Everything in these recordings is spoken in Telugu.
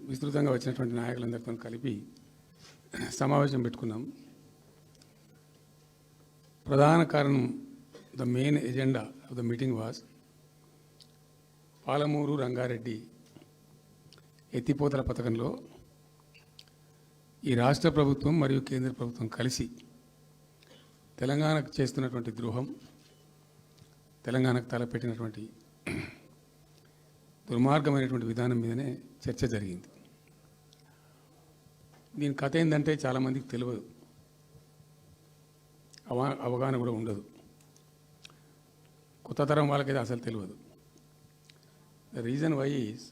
విస్తృతంగా వచ్చినటువంటి నాయకులందరితో కలిపి సమావేశం పెట్టుకున్నాం. ప్రధాన కారణం, the main agenda of the meeting was Palamuru Rangareddy ఎత్తిపోతల పథకంలో ఈ రాష్ట్ర ప్రభుత్వం మరియు కేంద్ర ప్రభుత్వం కలిసి తెలంగాణకు చేస్తున్నటువంటి ద్రోహం, తెలంగాణకు తలపెట్టినటువంటి దుర్మార్గమైనటువంటి విధానం మీదనే చర్చ జరిగింది. దీని కథ ఏంటంటే చాలామందికి తెలియదు, అవగాహన కూడా ఉండదు. కొత్త తరం వాళ్ళకైతే అసలు తెలియదు. ద రీజన్ వై ఈజ్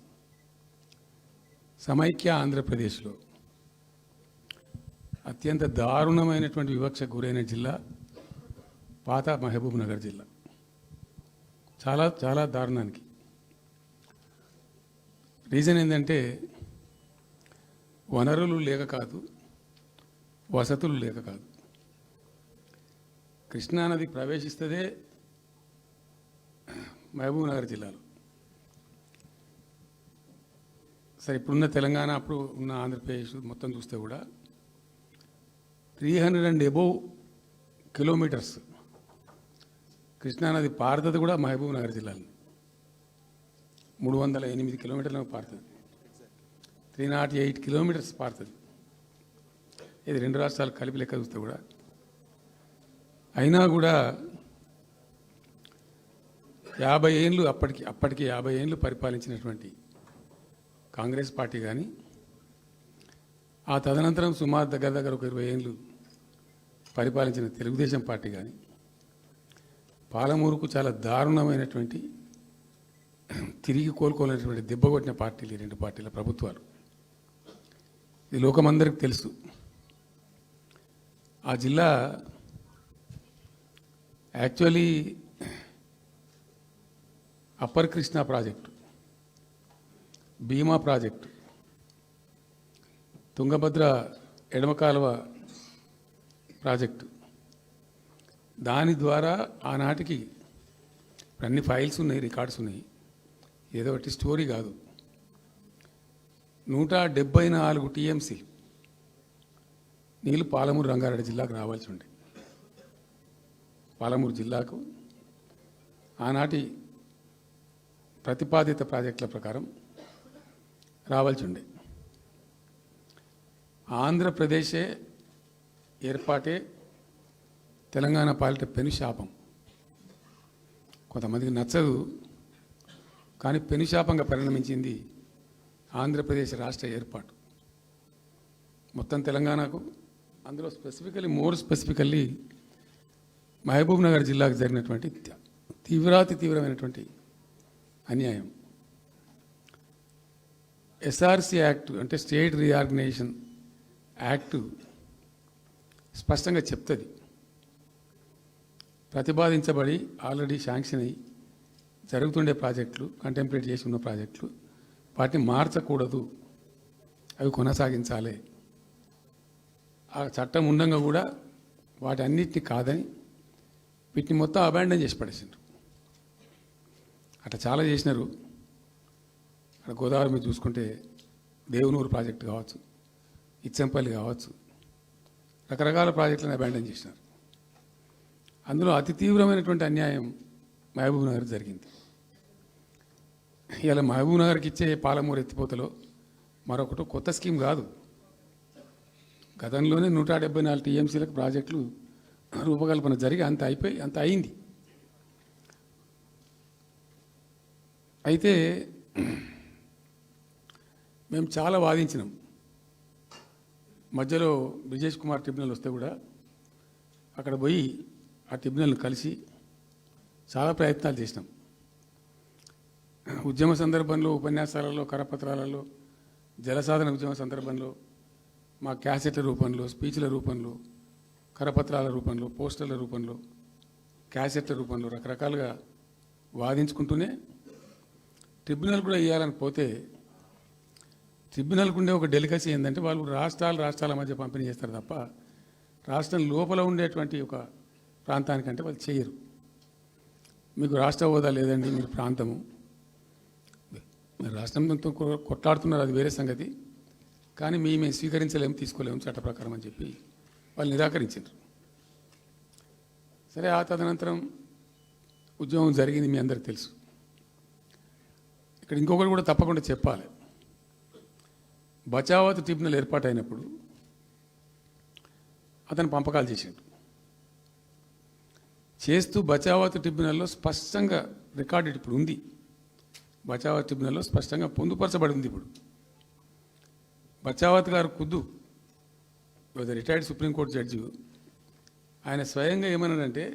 సమైక్య ఆంధ్రప్రదేశ్లో అత్యంత దారుణమైనటువంటి వివక్షకు గురైన జిల్లా పాత మహబూబ్ నగర్ జిల్లా. చాలా చాలా దారుణానికి రీజన్ ఏంటంటే వనరులు లేక కాదు, వసతులు లేక కాదు. కృష్ణానది ప్రవేశిస్తదే మహబూబ్ నగర్ జిల్లాలో. సరే, ఇప్పుడున్న తెలంగాణ, అప్పుడు ఉన్న ఆంధ్రప్రదేశ్ మొత్తం చూస్తే కూడా 300 and above కిలోమీటర్స్ కృష్ణానది పారుతుంది కూడా మహబూబ్ నగర్ జిల్లాలో. 308 కిలోమీటర్లకు పారుతుంది, 308 కిలోమీటర్స్ పారుతుంది. ఇది రెండు రాష్ట్రాలు కలిపి లెక్క చూస్తే కూడా. అయినా కూడా 50 ఏళ్ళు అప్పటికి 50 ఏళ్ళు పరిపాలించినటువంటి కాంగ్రెస్ పార్టీ కానీ, ఆ తదనంతరం సుమారు దగ్గర ఒక 20 ఏళ్ళు పరిపాలించిన తెలుగుదేశం పార్టీ కానీ, పాలమూరుకు చాలా దారుణమైనటువంటి తిరిగి కోలుకోలేనటువంటి దెబ్బ కొట్టిన పార్టీలు ఈ రెండు పార్టీల ప్రభుత్వాలు. ఇది లోకమందరికి తెలుసు. ఆ జిల్లా యాక్చువల్లీ అప్పర్ కృష్ణా ప్రాజెక్టు, భీమా ప్రాజెక్టు, తుంగభద్ర ఎడమ కాలువ ప్రాజెక్టు, దాని ద్వారా ఆనాటికి అన్ని ఫైల్స్ ఉన్నాయి, రికార్డ్స్ ఉన్నాయి. ఏదో ఒకటి స్టోరీ కాదు. 174 టీఎంసీ నీళ్ళు పాలమూరు రంగారెడ్డి జిల్లాకు రావాల్సి ఉండే. పాలమూరు జిల్లాకు ఆనాటి ప్రతిపాదిత ప్రాజెక్టుల ప్రకారం రావాల్సి ఉండే. ఆంధ్రప్రదేశే ఏర్పాటే తెలంగాణ పాలిట పెనుశాపం. కొంతమందికి నచ్చదు, కానీ పెనుశాపంగా పరిణమించింది ఆంధ్రప్రదేశ్ రాష్ట్ర ఏర్పాటు. మొత్తం తెలంగాణకు, అందులో మోర్ స్పెసిఫికల్లీ మహబూబ్ నగర్ జిల్లాకు జరిగినటువంటి తీవ్రమైనటువంటి అన్యాయం. ఎస్ఆర్సి యాక్ట్ అంటే స్టేట్ రీఆర్గనైజేషన్ యాక్టు స్పష్టంగా చెప్తుంది, ప్రతిపాదించబడి ఆల్రెడీ శాంక్షన్ అయ్యి జరుగుతుండే ప్రాజెక్టులు, కంటెంప్లేట్ చేసి ఉన్న ప్రాజెక్టులు, వాటిని మార్చకూడదు, అవి కొనసాగించాలి. ఆ చట్టం ఉండగా కూడా వాటి అన్నిటిని కాదని వీటిని మొత్తం అబాండన్ చేసి పడేసిండ్రు. అట్లా చాలా చేసినారు. అక్కడ గోదావరి మీద చూసుకుంటే దేవునూరు ప్రాజెక్టు కావచ్చు, ఇచ్చంపల్లి కావచ్చు, రకరకాల ప్రాజెక్టులను అబాండన్ చేసినారు. అందులో అతి తీవ్రమైనటువంటి అన్యాయం మహబూబ్ నగర్ జరిగింది. ఇలా మహబూబ్ నగర్కి ఇచ్చే పాలమూరు ఎత్తిపోతలో మరొకటి కొత్త స్కీమ్ కాదు. గతంలోనే 174 టీఎంసీలకు ప్రాజెక్టులు రూపకల్పన జరిగి అంత అయింది. అయితే మేము చాలా వాదించినాం. మధ్యలో బ్రిజేష్ కుమార్ ట్రిబ్యునల్ వస్తే కూడా అక్కడ పోయి ఆ ట్రిబ్యునల్ని కలిసి చాలా ప్రయత్నాలు చేసినాం. ఉద్యమ సందర్భంలో, ఉపన్యాసాలలో, కరపత్రాలలో, జలసాధన ఉద్యమ సందర్భంలో, మా క్యాసెట్ల రూపంలో, స్పీచ్ల రూపంలో, కరపత్రాల రూపంలో, పోస్టర్ల రూపంలో, క్యాసెట్ల రూపంలో రకరకాలుగా వాదించుకుంటూనే ట్రిబ్యునల్ కూడా ఇవ్వాలని పోతే, ట్రిబ్యునల్కు ఉండే ఒక డెలికసీ ఏంటంటే వాళ్ళు రాష్ట్రాల మధ్య పంపిణీ చేస్తారు తప్ప రాష్ట్రం లోపల ఉండేటువంటి ఒక ప్రాంతానికంటే వాళ్ళు చేయరు. మీకు రాష్ట్ర హోదా లేదండి, మీరు ప్రాంతము, మరి రాష్ట్రంతో కొట్లాడుతున్నారు, అది వేరే సంగతి. కానీ మేము స్వీకరించలేము, తీసుకోలేము చట్ట ప్రకారం అని చెప్పి వాళ్ళు నిరాకరించారు. సరే, ఆ తదనంతరం ఉద్యమం జరిగింది, మీ అందరికి తెలుసు. ఇక్కడ ఇంకొకటి కూడా తప్పకుండా చెప్పాలి. బచావత్ ట్రిబ్యునల్ ఏర్పాటైనప్పుడు అతను పంపకాలు చేస్తూ బచావత్ ట్రిబ్యునల్లో స్పష్టంగా రికార్డెడ్ ఇప్పుడు ఉంది. బచావత్ ట్రిబ్యునల్లో స్పష్టంగా పొందుపరచబడి ఉంది. ఇప్పుడు బచావత్ గారు ఖుద్దు రిటైర్డ్ సుప్రీంకోర్టు జడ్జి, ఆయన స్వయంగా ఏమన్నాడంటే,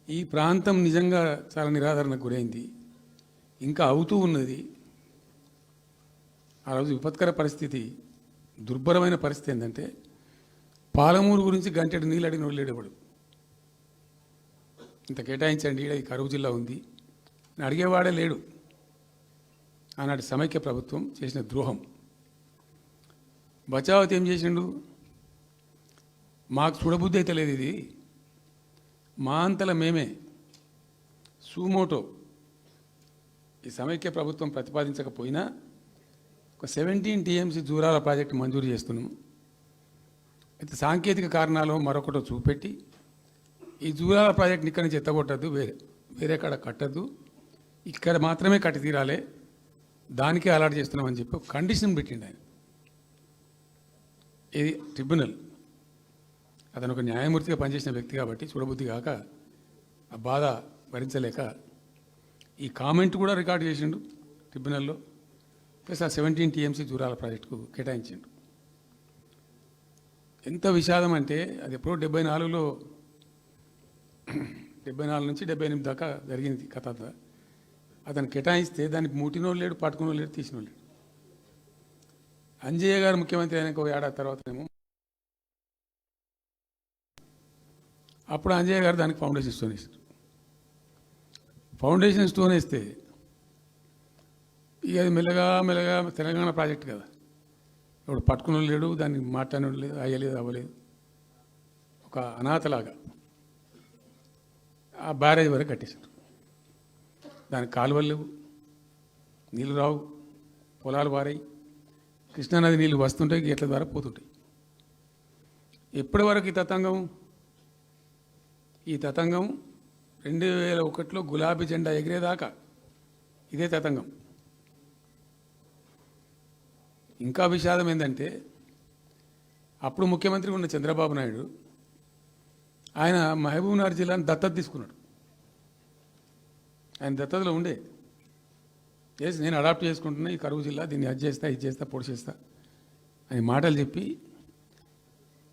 ఈ ప్రాంతం నిజంగా చాలా నిరాదరణకు గురైంది, ఇంకా అవుతూ ఉన్నది. ఆ రోజు విపత్కర పరిస్థితి, దుర్భరమైన పరిస్థితి ఏంటంటే, పాలమూరు గురించి గంటెడు నీళ్ళు అడిగిన వాళ్ళు లేడేవాడు. ఇంత కేటాయించండి, ఈ కరువు జిల్లా ఉంది అని అడిగేవాడే లేడు. ఆనాటి సమైక్య ప్రభుత్వం చేసిన ద్రోహం. బచావత్ ఏం చేసిండు, మాకు చూడబుద్ధి అయితే లేదు, ఇది మా అంతల మేమే సూమోటో ఈ సమైక్య ప్రభుత్వం ప్రతిపాదించకపోయినా ఒక 17 TMC జూరాల ప్రాజెక్టు మంజూరు చేస్తున్నాము. అయితే సాంకేతిక కారణాలు మరొకటో చూపెట్టి ఈ జూరాల ప్రాజెక్టుని ఇక్కడి నుంచి ఎత్తగొట్టద్దు, వేరే కాడ కట్టద్దు, ఇక్కడ మాత్రమే కట్టి తీరాలి, దానికే అలాట్ చేస్తున్నామని చెప్పి ఒక కండిషన్ పెట్టిండు ఆయన. ఇది ట్రిబ్యునల్. అతను ఒక న్యాయమూర్తిగా పనిచేసిన వ్యక్తి కాబట్టి చూడబుద్ధి కాక, ఆ బాధ భరించలేక ఈ కామెంట్ కూడా రికార్డు చేసిండు ట్రిబ్యునల్లో. ప్లస్ ఆ 17 TMC జూరాల ప్రాజెక్టుకు కేటాయించిండు. ఎంత విషాదం అంటే, అది ఎప్పుడో 74లో 74 నుంచి 78 దాకా జరిగింది కథ. అతను కేటాయిస్తే దానికి ముట్టినోళ్ళు లేడు, పట్టుకునోళ్ళు లేడు, తీసినోళ్ళు లేడు. అంజయ్య గారు ముఖ్యమంత్రి అయినాక ఒక ఏడాది తర్వాతనేమో అప్పుడు అంజయ్య గారు దానికి ఫౌండేషన్ స్టోన్ వేస్తారు. ఫౌండేషన్ స్టోన్ వేస్తే ఇక అది మెల్లగా మెల్లగా తెలంగాణ ప్రాజెక్ట్ కదా, ఇప్పుడు పట్టుకుని లేడు, దాన్ని మాట్లాడడం లేదు, అయ్యలేదు, అవ్వలేదు. ఒక అనాథలాగా ఆ బ్యారేజ్ వరకు కట్టేశారు. దానికి కాలువలు లేవు, నీళ్ళు రావు, పొలాలు పారాయి, కృష్ణానది నీళ్ళు వస్తుంటాయి, గేట్ల ద్వారా పోతుంటాయి. ఎప్పటి వరకు ఈ తతంగం 2001లో గులాబీ జెండా ఎగిరేదాకా ఇదే తతంగం. ఇంకా విషాదం ఏంటంటే, అప్పుడు ముఖ్యమంత్రి ఉన్న చంద్రబాబు నాయుడు ఆయన మహబూబ్నగర్ జిల్లాను దత్తత తీసుకున్నాడు. ఆయన దత్తతలో ఉండే చేసి నేను అడాప్ట్ చేసుకుంటున్నా ఈ కరువు జిల్లా, దీన్ని అది చేస్తా, ఇది చేస్తా, పొడి చేస్తా అని మాటలు చెప్పి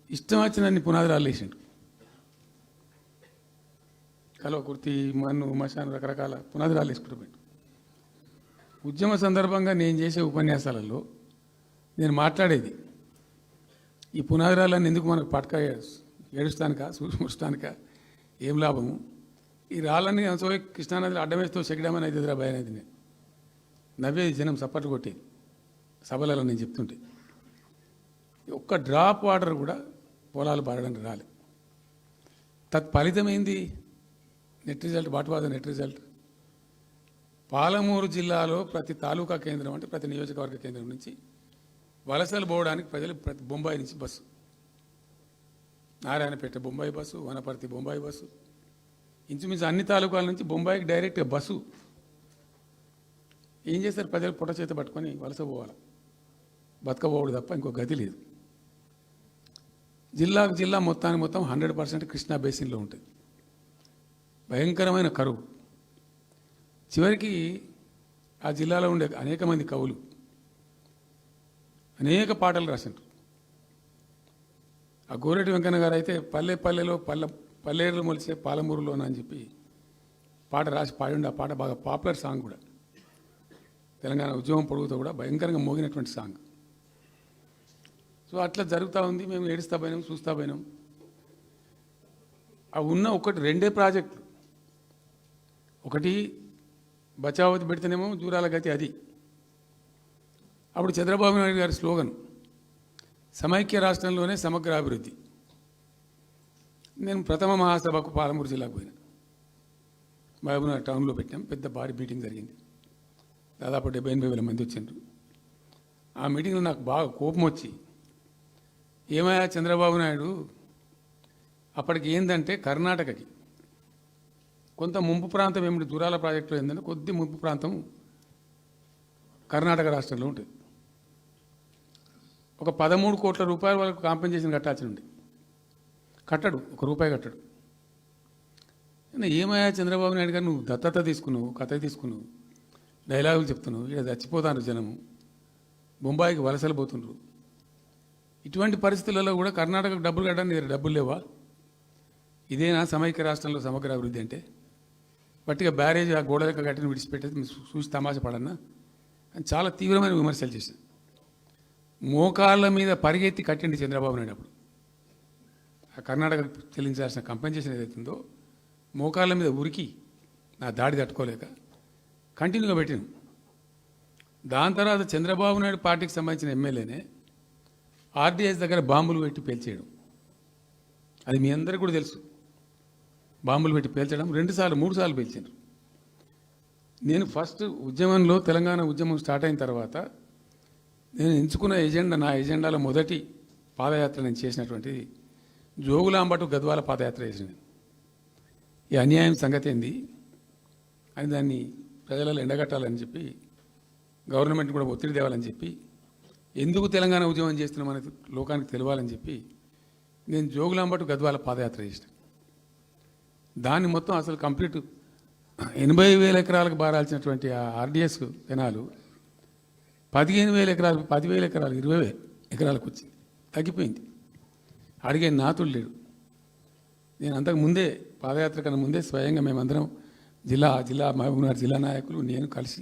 ఇష్టం వచ్చినన్ని పునాదురాలు వేసిండు. కలవ కుర్తి, మన్ను, మశాను, రకరకాల పునాదురాలు వేసుకుంటూ ఉద్యమ సందర్భంగా నేను చేసే ఉపన్యాసాలలో నేను మాట్లాడేది, ఈ పునాదురాలన్నీ ఎందుకు మనకు పట్క ఏడుస్తానిక, చూసుకుంటానిక, ఏం లాభము, ఈ రాళ్ళని అంశం కృష్ణానదిలో అడ్డమేస్తూ చెక్కడమని అయితే భయం అనేది. నేను నవ్వేది, జనం సప్పట్లు కొట్టేది సభలలో నేను చెప్తుంటే. ఒక్క డ్రాప్ వాటర్ కూడా పొలాలు పారడానికి రాలేదు. తత్ఫలితమైంది net result. What was the net result? Palamuru జిల్లాలో ప్రతి తాలూకా కేంద్రం, అంటే ప్రతి నియోజకవర్గ కేంద్రం నుంచి వలసలు పోవడానికి ప్రజలు ప్రతి బొంబాయి నుంచి bus, Narayanpet Bombay bus, Wanaparthy Bombay bus, ఇంచుమించు అన్ని తాలూకాల నుంచి బొంబాయికి డైరెక్ట్గా బస్సు. ఏం చేస్తారు, ప్రజలు పొట్ట చేత పట్టుకొని వలస పోవాలి, బతకపోవడు తప్ప ఇంకో గతి లేదు. జిల్లాకు జిల్లా మొత్తానికి మొత్తం 100% కృష్ణా బేసిన్లో ఉంటుంది. భయంకరమైన కరువు. చివరికి ఆ జిల్లాలో ఉండే అనేక మంది కవులు అనేక పాటలు రాసిండ్రు. ఆ గోరెటి వెంకన్న గారు అయితే పల్లె పల్లెలో పల్లెలు మొలిసే పాలమూరులోన అని చెప్పి పాట రాసి పాడిండు. ఆ పాట బాగా పాపులర్ సాంగ్ కూడా, తెలంగాణ ఉద్యమం పొడుగుతో కూడా భయంకరంగా మోగినటువంటి సాంగ్. సో అట్లా జరుగుతూ ఉంది. మేము ఏడుస్తా పోయినాం, చూస్తా పోయినాం. ఆ ఉన్న రెండే ప్రాజెక్టులు, ఒకటి బచావతి పెడితేనేమో దూరాల గతి అది. అప్పుడు చంద్రబాబు నాయుడు గారి స్లోగన్ సమైక్య రాష్ట్రంలోనే సమగ్ర అభివృద్ధి. నేను ప్రథమ మహాసభకు పాలమూరు జిల్లాకు పోయినా, మహబూబ్నగర్ టౌన్లో పెట్టాం, పెద్ద భారీ మీటింగ్ జరిగింది. దాదాపు 70-80 వేల మంది వచ్చిండ్రు. ఆ మీటింగ్లో నాకు బాగా కోపం వచ్చి, ఏమయ్యా చంద్రబాబు నాయుడు, అప్పటికి ఏంటంటే కర్ణాటకకి కొంత ముంపు ప్రాంతం ఏమిటి దూరాల ప్రాజెక్టులో ఏంటంటే కొద్ది ముంపు ప్రాంతం కర్ణాటక రాష్ట్రంలో ఉంటుంది. ఒక 13 కోట్ల రూపాయల వరకు కాంపెన్సేషన్ కట్టాల్సి ఉండి కట్టడు, ₹1 కట్టడు. ఏమయ్యా చంద్రబాబు నాయుడు గారు, నువ్వు దత్తత తీసుకున్నావు, కథ తీసుకున్నావు, డైలాగులు చెప్తున్నావు, ఇక్కడ చచ్చిపోతాను జనము, బొంబాయికి వలసలు పోతుండ్రు. ఇటువంటి పరిస్థితులలో కూడా కర్ణాటకకు డబ్బులు కట్టడానికి డబ్బులు లేవా? ఇదేనా సమైక్య రాష్ట్రంలో సమగ్ర అభివృద్ధి అంటే? బట్టిగా బ్యారేజ్ ఆ గోడ లెక్క కట్టిన విడిచిపెట్టేది చూసి తమాషా పడన్నా అని చాలా తీవ్రమైన విమర్శలు చేశాను. మోకాళ్ళ మీద పరిగెత్తి కట్టిండి చంద్రబాబు నాయుడు. అప్పుడు ఆ కర్ణాటక చెల్లించాల్సిన కంపెన్సేషన్ ఏదైతుందో మోకాళ్ళ మీద ఉరికి నా దాడి తట్టుకోలేక కంటిన్యూగా పెట్టినాం. దాని తర్వాత చంద్రబాబు నాయుడు పార్టీకి సంబంధించిన ఎమ్మెల్యేనే ఆర్డీఎస్ దగ్గర బాంబులు పెట్టి పేల్చేయడం, అది మీ అందరికీ కూడా తెలుసు. బాంబులు పెట్టి పేల్చడం 2 సార్లు 3 సార్లు పేల్చారు. నేను ఫస్ట్ ఉద్యమంలో తెలంగాణ ఉద్యమం స్టార్ట్ అయిన తర్వాత నేను ఎంచుకున్న ఎజెండా, నా ఎజెండాలో మొదటి పాదయాత్ర నేను చేసినటువంటిది జోగులాంబ టు గద్వాల పాదయాత్ర చేసినది. ఈ అన్యాయం సంగతి ఏంది అని దాన్ని ప్రజలలో ఎండగట్టాలని చెప్పి, గవర్నమెంట్ కూడా ఒత్తిడి తేవాలని చెప్పి, ఎందుకు తెలంగాణ ఉద్యమం చేస్తున్నాం అనేది లోకానికి తెలియాలని చెప్పి నేను జోగులాంబ టు గద్వాల పాదయాత్ర చేసిన. దాన్ని మొత్తం అసలు కంప్లీట్ 80,000 ఎకరాలకు బారాల్సినటువంటి ఆ ఆర్డీఎస్ కెనాలు 15,000 ఎకరాలు, 10,000 ఎకరాలు, 20,000 ఎకరాలకు వచ్చింది, తగ్గిపోయింది. అడిగే నాతుడు లేడు. నేను అంతకు ముందే పాదయాత్ర కన్నా ముందే స్వయంగా మేమందరం జిల్లా మహబూబ్నగర్ జిల్లా నాయకులు నేను కలిసి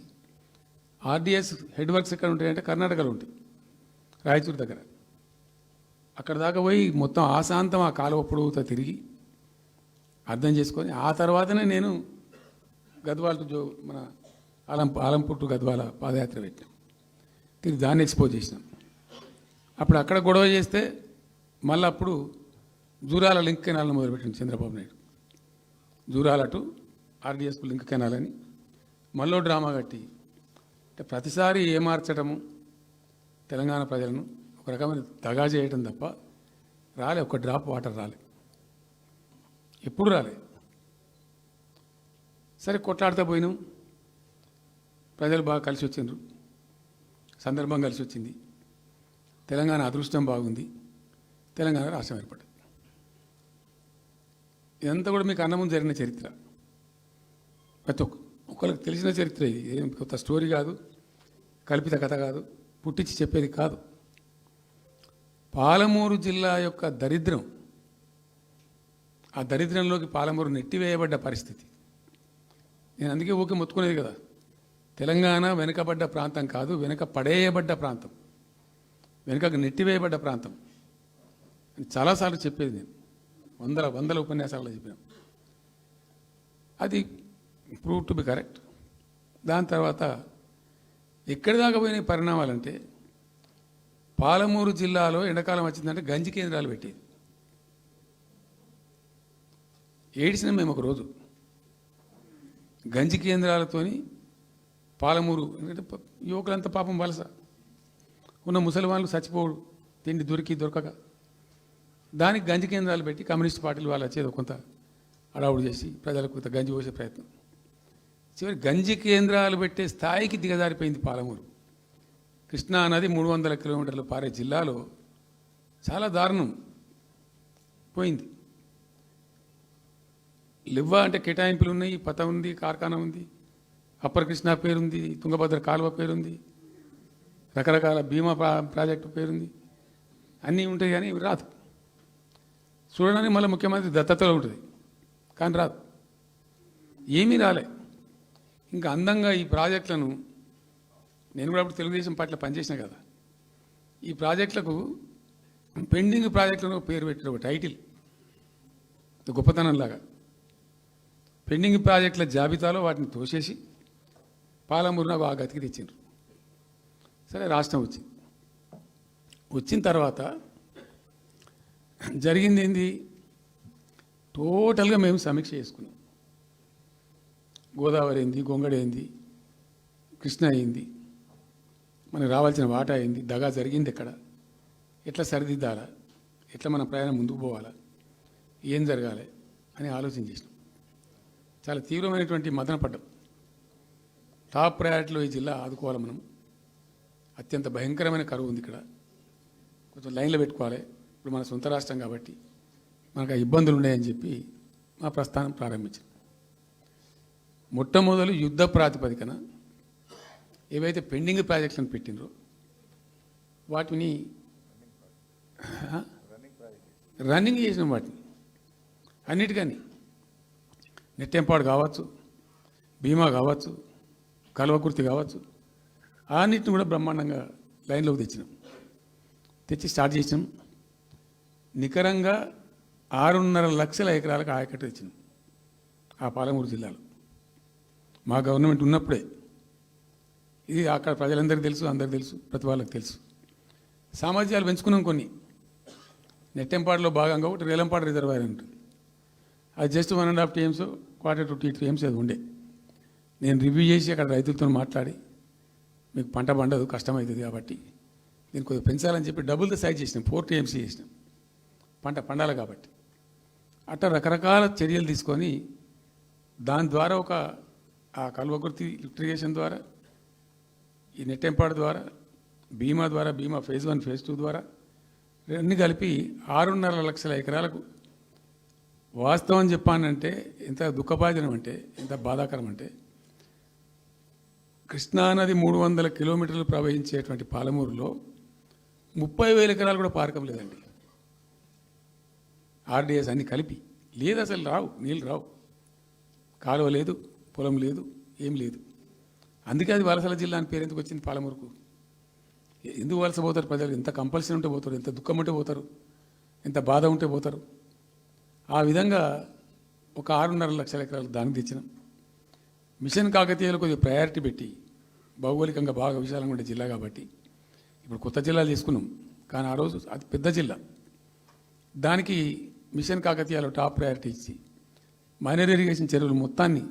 ఆర్డీఎస్ హెడ్ వర్క్స్ ఎక్కడ ఉంటాయంటే కర్ణాటకలో ఉంటాయి, రాయచూరు దగ్గర. అక్కడ దాకా పోయి మొత్తం ఆశాంతం ఆ కాలువ పొడవుతో తిరిగి అర్థం చేసుకొని ఆ తర్వాతనే నేను గద్వాల మన ఆలంపూర్ టు గద్వాల పాదయాత్ర పెట్టాం. తిరిగి దాన్ని ఎక్స్పోజ్ చేసినాం. అప్పుడు అక్కడ గొడవ చేస్తే మళ్ళీ అప్పుడు జూరాల లింక్ కెనాల్ని మొదలుపెట్టింది చంద్రబాబు నాయుడు. జూరాల టు ఆర్డీఎస్కు లింక్ కెనాల్ అని మళ్ళీ డ్రామా కట్టి, అంటే ప్రతిసారి ఏమార్చడము తెలంగాణ ప్రజలను ఒక రకమైన దగా చేయటం తప్ప రాలే, ఒక డ్రాప్ వాటర్ రాలే, ఎప్పుడు రాలే. సరే కొట్లాడుతూ పోయినాం, ప్రజలు బాగా కలిసి వచ్చిండ్రు, సందర్భం కలిసి వచ్చింది, తెలంగాణ అదృష్టం బాగుంది, తెలంగాణ రాష్ట్రం ఏర్పడింది. ఇదంతా కూడా మీకు అన్నముందు జరిగిన చరిత్ర, ప్రతి ఒక్కరికి తెలిసిన చరిత్ర. ఇది ఏం కొత్త స్టోరీ కాదు, కల్పిత కథ కాదు, పుట్టించి చెప్పేది కాదు. పాలమూరు జిల్లా యొక్క దరిద్రం, ఆ దరిద్రంలోకి పాలమూరు నెట్టివేయబడ్డ పరిస్థితి. నేను అందుకే ఊకే మొత్తుకునేది కదా, తెలంగాణ వెనుకబడ్డ ప్రాంతం కాదు, వెనుక పడేయబడ్డ ప్రాంతం, వెనుకకు నెట్టివేయబడ్డ ప్రాంతం అని చాలాసార్లు చెప్పేది. నేను వందల ఉపన్యాసాలలో చెప్పాను. అది ప్రూవ్ టు బి కరెక్ట్. దాని తర్వాత ఎక్కడి దాకా పోయిన పరిణామాలంటే, పాలమూరు జిల్లాలో ఎండాకాలం వచ్చిందంటే గంజి కేంద్రాలు పెట్టేది. ఏడిసినాం మేము ఒకరోజు. గంజి కేంద్రాలతోని పాలమూరు, ఎందుకంటే యువకులంతా పాపం వలస ఉన్న ముసలి వాళ్ళు చచ్చిపోడు, తిండి దొరకక, దానికి గంజి కేంద్రాలు పెట్టి కమ్యూనిస్ట్ పార్టీలు వాళ్ళు వచ్చేది కొంత అడావుడు చేసి ప్రజలకు కొంత గంజి పోసే ప్రయత్నం. చివరి గంజి కేంద్రాలు పెట్టే స్థాయికి దిగజారిపోయింది పాలమూరు. కృష్ణా నది 300 కిలోమీటర్లు పారే జిల్లాలో చాలా దారుణం పోయింది. లివ్వా అంటే కేటాయింపులు ఉన్నాయి, పత ఉంది, కార్ఖానా ఉంది, అప్పర్ కృష్ణా పేరుంది, తుంగభద్ర కాలువ పేరుంది, రకరకాల భీమా ప్రాజెక్టు పేరుంది, అన్నీ ఉంటాయి కానీ ఇవి రాదు. చూడడానికి మళ్ళీ ముఖ్యమంత్రి దత్తతలో ఉంటుంది కానీ రాదు, ఏమీ రాలే. ఇంకా అందంగా ఈ ప్రాజెక్టులను, నేను కూడా అప్పుడు తెలుగుదేశం పార్టీలో పనిచేసిన కదా, ఈ ప్రాజెక్టులకు పెండింగ్ ప్రాజెక్టులను పేరు పెట్టిన ఒక టైటిల్ గొప్పతనంలాగా పెండింగ్ ప్రాజెక్టుల జాబితాలో వాటిని తోసేసి పాలమూరున బాగా గతికి తెచ్చిండ్రు. సరే రాష్ట్రం వచ్చిన తర్వాత జరిగింది ఏంది, టోటల్గా మేము సమీక్ష చేసుకున్నాం. గోదావరి ఏంది, గొంగడి ఏంది, కృష్ణ అయింది, మనకు రావాల్సిన వాటా అయింది, దగా జరిగింది ఎక్కడ, ఎట్లా సరిదిద్దాలా, ఎట్లా మన ప్రయాణం ముందుకు పోవాలా, ఏం జరగాలి అని ఆలోచన చేసినాం. చాలా తీవ్రమైనటువంటి మదన పడ్డం. టాప్ ప్రయారిటీలో ఈ జిల్లా ఆదుకోవాలి మనం. అత్యంత భయంకరమైన కరువు ఉంది ఇక్కడ, కొంచెం లైన్లో పెట్టుకోవాలి. ఇప్పుడు మన సొంత రాష్ట్రం కాబట్టి మనకు ఆ ఇబ్బందులు ఉన్నాయని చెప్పి మా ప్రస్థానం ప్రారంభించాం. మొట్టమొదలు యుద్ధ ప్రాతిపదికన ఏవైతే పెండింగ్ ప్రాజెక్టులను పెట్టినరో వాటిని రన్నింగ్ చేసిన వాటిని అన్నిటికని నెట్టెంపాడు కావచ్చు, భీమా కావచ్చు, కల్వకుర్తి కావచ్చు, అన్నిటిని కూడా బ్రహ్మాండంగా లైన్లోకి తెచ్చి స్టార్ట్ చేసినాం. నికరంగా 6.5 లక్షల ఎకరాలకు ఆయకట్టు తెచ్చినాం ఆ పాలమూరు జిల్లాలో మా గవర్నమెంట్ ఉన్నప్పుడే. ఇది అక్కడ ప్రజలందరికీ తెలుసు, అందరికీ తెలుసు, ప్రతి వాళ్ళకి తెలుసు. సామర్థ్యాలు పెంచుకున్నాం కొన్ని. నెట్టెంపాడులో భాగంగా ఒకటి రేలంపాడు రిజర్వాయర్ ఉంటుంది. అది జస్ట్ 1.5 TMs, 1/4 to 2 TMs అది ఉండే. నేను రివ్యూ చేసి అక్కడ రైతులతో మాట్లాడి మీకు పంట పండదు, కష్టమవుతుంది కాబట్టి దీన్ని కొద్దిగా పెంచాలని చెప్పి డబుల్ ద సైజ్ చేసినాం, 4 TMs చేసినాం, పంట పండాలి కాబట్టి. అట్లా రకరకాల చర్యలు తీసుకొని దాని ద్వారా ఆ కల్వకుర్తి లిఫ్టిగేషన్ ద్వారా, ఈ నెట్టెంపాడు ద్వారా, బీమా ద్వారా, బీమా ఫేజ్ 1 ఫేజ్ 2 ద్వారా అన్నీ కలిపి 6.5 లక్షల ఎకరాలకు. వాస్తవం చెప్పానంటే ఎంత దుఃఖభాజనం అంటే, ఎంత బాధాకరం అంటే, కృష్ణానది 300 కిలోమీటర్లు ప్రవహించేటువంటి పాలమూరులో 30,000 ఎకరాలు కూడా పారకం లేదండి. RDS అన్ని కలిపి లేదు, అసలు రావు, నీళ్ళు రావు, కాలువ లేదు, పొలం లేదు, ఏం లేదు. అందుకే అది వలసల జిల్లా అని పేరు ఎందుకు వచ్చింది పాలమూరుకు? ఎందుకు వలస పోతారు ప్రజలు? ఎంత కంపల్సరీ ఉంటే పోతారు, ఎంత దుఃఖం ఉంటే పోతారు, ఎంత బాధ ఉంటే పోతారు. ఆ విధంగా ఒక 6.5 లక్షల ఎకరాలు దానికి తెచ్చినాం. మిషన్ కాకతీయలో కొద్దిగా ప్రయారిటీ పెట్టి, భౌగోళికంగా బాగా విశాలంగా ఉండే జిల్లా కాబట్టి ఇప్పుడు కొత్త జిల్లాలు తీసుకున్నాం, కానీ ఆ రోజు అది పెద్ద జిల్లా. దానికి మిషన్ కాకతీయలో టాప్ ప్రయారిటీ ఇచ్చి మైనర్ ఇరిగేషన్ చెరువులు మొత్తాన్ని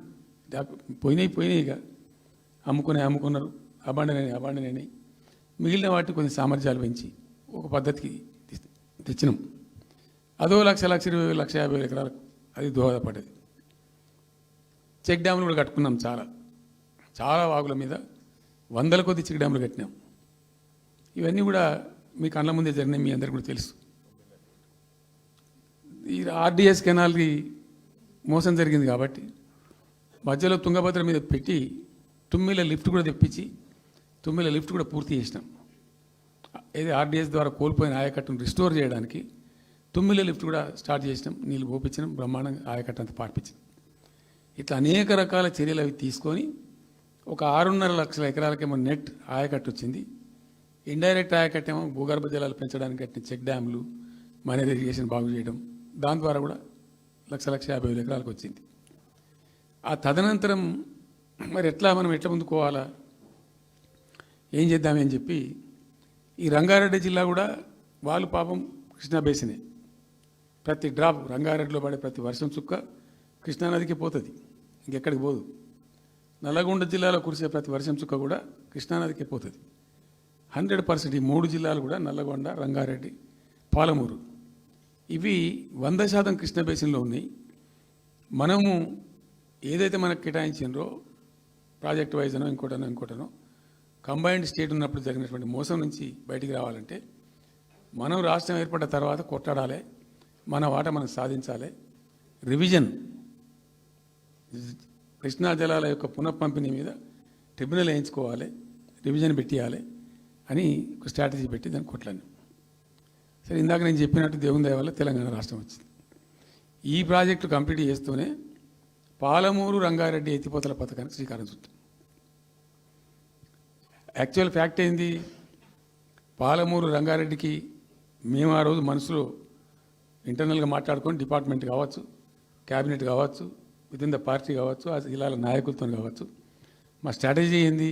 పోయినాయిగా అమ్ముకున్నారు, అబాండనైనాయి. మిగిలిన వాటిని కొన్ని సామర్థ్యాలు పెంచి ఒక పద్ధతికి తెచ్చినాం. అదో 1,20,000-1,50,000 ఎకరాలకు అది దోహదపడ్డది. చెక్ డ్యాములు కూడా కట్టుకున్నాం. చాలా వాగుల మీద 100 కొద్ది చెక్ డ్యాములు కట్టినాం. ఇవన్నీ కూడా మీ కళ్ళ ముందే జరిగినాయి, మీ అందరికీ కూడా తెలుసు. ఈ RDS కెనాల్కి మోసం జరిగింది కాబట్టి మధ్యలో తుంగభద్ర మీద పెట్టి తుమ్మిల లిఫ్ట్ కూడా తెప్పించి తుమ్మిల లిఫ్ట్ కూడా పూర్తి చేసినాం. ఏది RDS ద్వారా కోల్పోయిన ఆయకట్టును రిస్టోర్ చేయడానికి తుమ్మిల లిఫ్ట్ కూడా స్టార్ట్ చేసినాం, నీళ్ళు పోపించినాం, బ్రహ్మాండంగా ఆయకట్టు అంతా పార్పించినాం. ఇట్లా అనేక రకాల చర్యలు అవి తీసుకొని ఒక 6.5 లక్షల ఎకరాలకేమో నెట్ ఆయకట్టు వచ్చింది. ఇండైరెక్ట్ ఆయకట్టు ఏమో భూగర్భ జలాలు పెంచడానికి కట్టిన చెక్ డ్యాములు, మైనర్ ఇరిగేషన్ బాగు చేయడం, దాని ద్వారా కూడా 1,50,000 ఎకరాలకు వచ్చింది. ఆ తదనంతరం మరి మనం ఎట్లా ముందుకోవాలా, ఏం చేద్దామని చెప్పి ఈ రంగారెడ్డి జిల్లా కూడా వాళ్ళు పాపం కృష్ణా బేసినే, ప్రతి డ్రాప్ రంగారెడ్డిలో పడే ప్రతి వర్షం చుక్క కృష్ణానదికి పోతుంది, ఇంకెక్కడికి పోదు. నల్లగొండ జిల్లాలో కురిసే ప్రతి వర్షం చుక్క కూడా కృష్ణానదికి పోతుంది. 100% ఈ 3 జిల్లాలు కూడా నల్లగొండ, రంగారెడ్డి, పాలమూరు ఇవి 100% కృష్ణా బేసిన్లో ఉన్నాయి. మనము ఏదైతే మనకు కేటాయించినరో ప్రాజెక్ట్ వైజ్ అనో ఇంకోటనో కంబైన్డ్ స్టేట్ ఉన్నప్పుడు జరిగినటువంటి మోసం నుంచి బయటికి రావాలంటే మనం రాష్ట్రం ఏర్పడ్డ తర్వాత కొట్టాడాలి, మన వాట మనం సాధించాలి. రివిజన్, కృష్ణా జలాల యొక్క పునఃపంపిణీ మీద ట్రిబ్యునల్ వేయించుకోవాలి, రివిజన్ పెట్టియాలి అని ఒక స్ట్రాటజీ పెట్టి దాన్ని కొట్లాను. సరే, ఇందాక నేను చెప్పినట్టు దేవుని దయ వల్ల తెలంగాణ రాష్ట్రం వచ్చింది. ఈ ప్రాజెక్టు కంప్లీట్ చేస్తూనే పాలమూరు రంగారెడ్డి ఎత్తిపోతల పథకానికి శ్రీకారం చుట్టాం. యాక్చువల్ ఫ్యాక్ట్ ఏంది, పాలమూరు రంగారెడ్డికి మేము ఆ రోజు మనసులో ఇంటర్నల్గా మాట్లాడుకొని డిపార్ట్మెంట్ కావచ్చు, క్యాబినెట్ కావచ్చు, వితిన్ ద పార్టీ కావచ్చు, ఆ జిల్లాల నాయకులతో కావచ్చు, మా స్ట్రాటజీ ఏంది,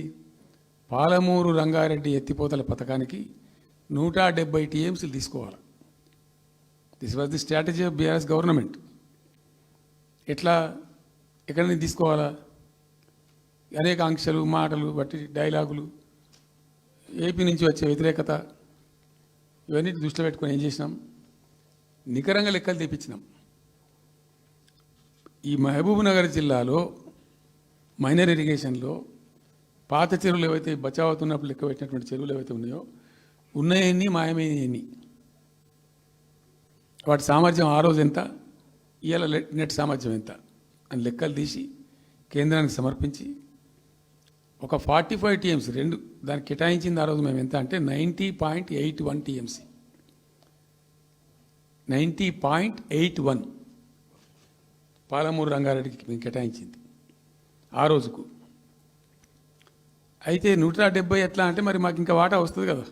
పాలమూరు రంగారెడ్డి ఎత్తిపోతల పథకానికి 170 TMs తీసుకోవాలి. This was the strategy of BRS government. ఎట్లా, ఎక్కడి నుంచి తీసుకోవాలా, అనేక ఆంక్షలు మాటలు బట్టి డైలాగులు, ఏపీ నుంచి వచ్చే వ్యతిరేకత, ఇవన్నీ దృష్టిలో పెట్టుకొని ఏం చేసినాం, నికరంగా లెక్కలు తెప్పించినాం. ఈ మహబూబ్ నగర్ జిల్లాలో మైనర్ ఇరిగేషన్లో పాత చెరువులు ఏవైతే బచావ్ అవుతున్నప్పుడు లెక్క పెట్టినటువంటి చెరువులు ఏవైతే ఉన్నాయో, ఉన్నాయన్నీ మాయమైనవి, వాటి సామర్థ్యం ఆ రోజు ఎంత, ఇవాళ నెట్ సామర్థ్యం ఎంత అని లెక్కలు తీసి కేంద్రానికి సమర్పించి ఒక 45 టీఎంసీ రెండు దానికి కేటాయించింది. ఆ రోజు మేము ఎంత అంటే 90.81 టీఎంసీ, 90.81 పాలమూరు రంగారెడ్డికి మేము కేటాయించింది ఆ రోజుకు. అయితే 170 ఎట్లా అంటే మరి మాకు ఇంకా వాటా వస్తుంది కదా,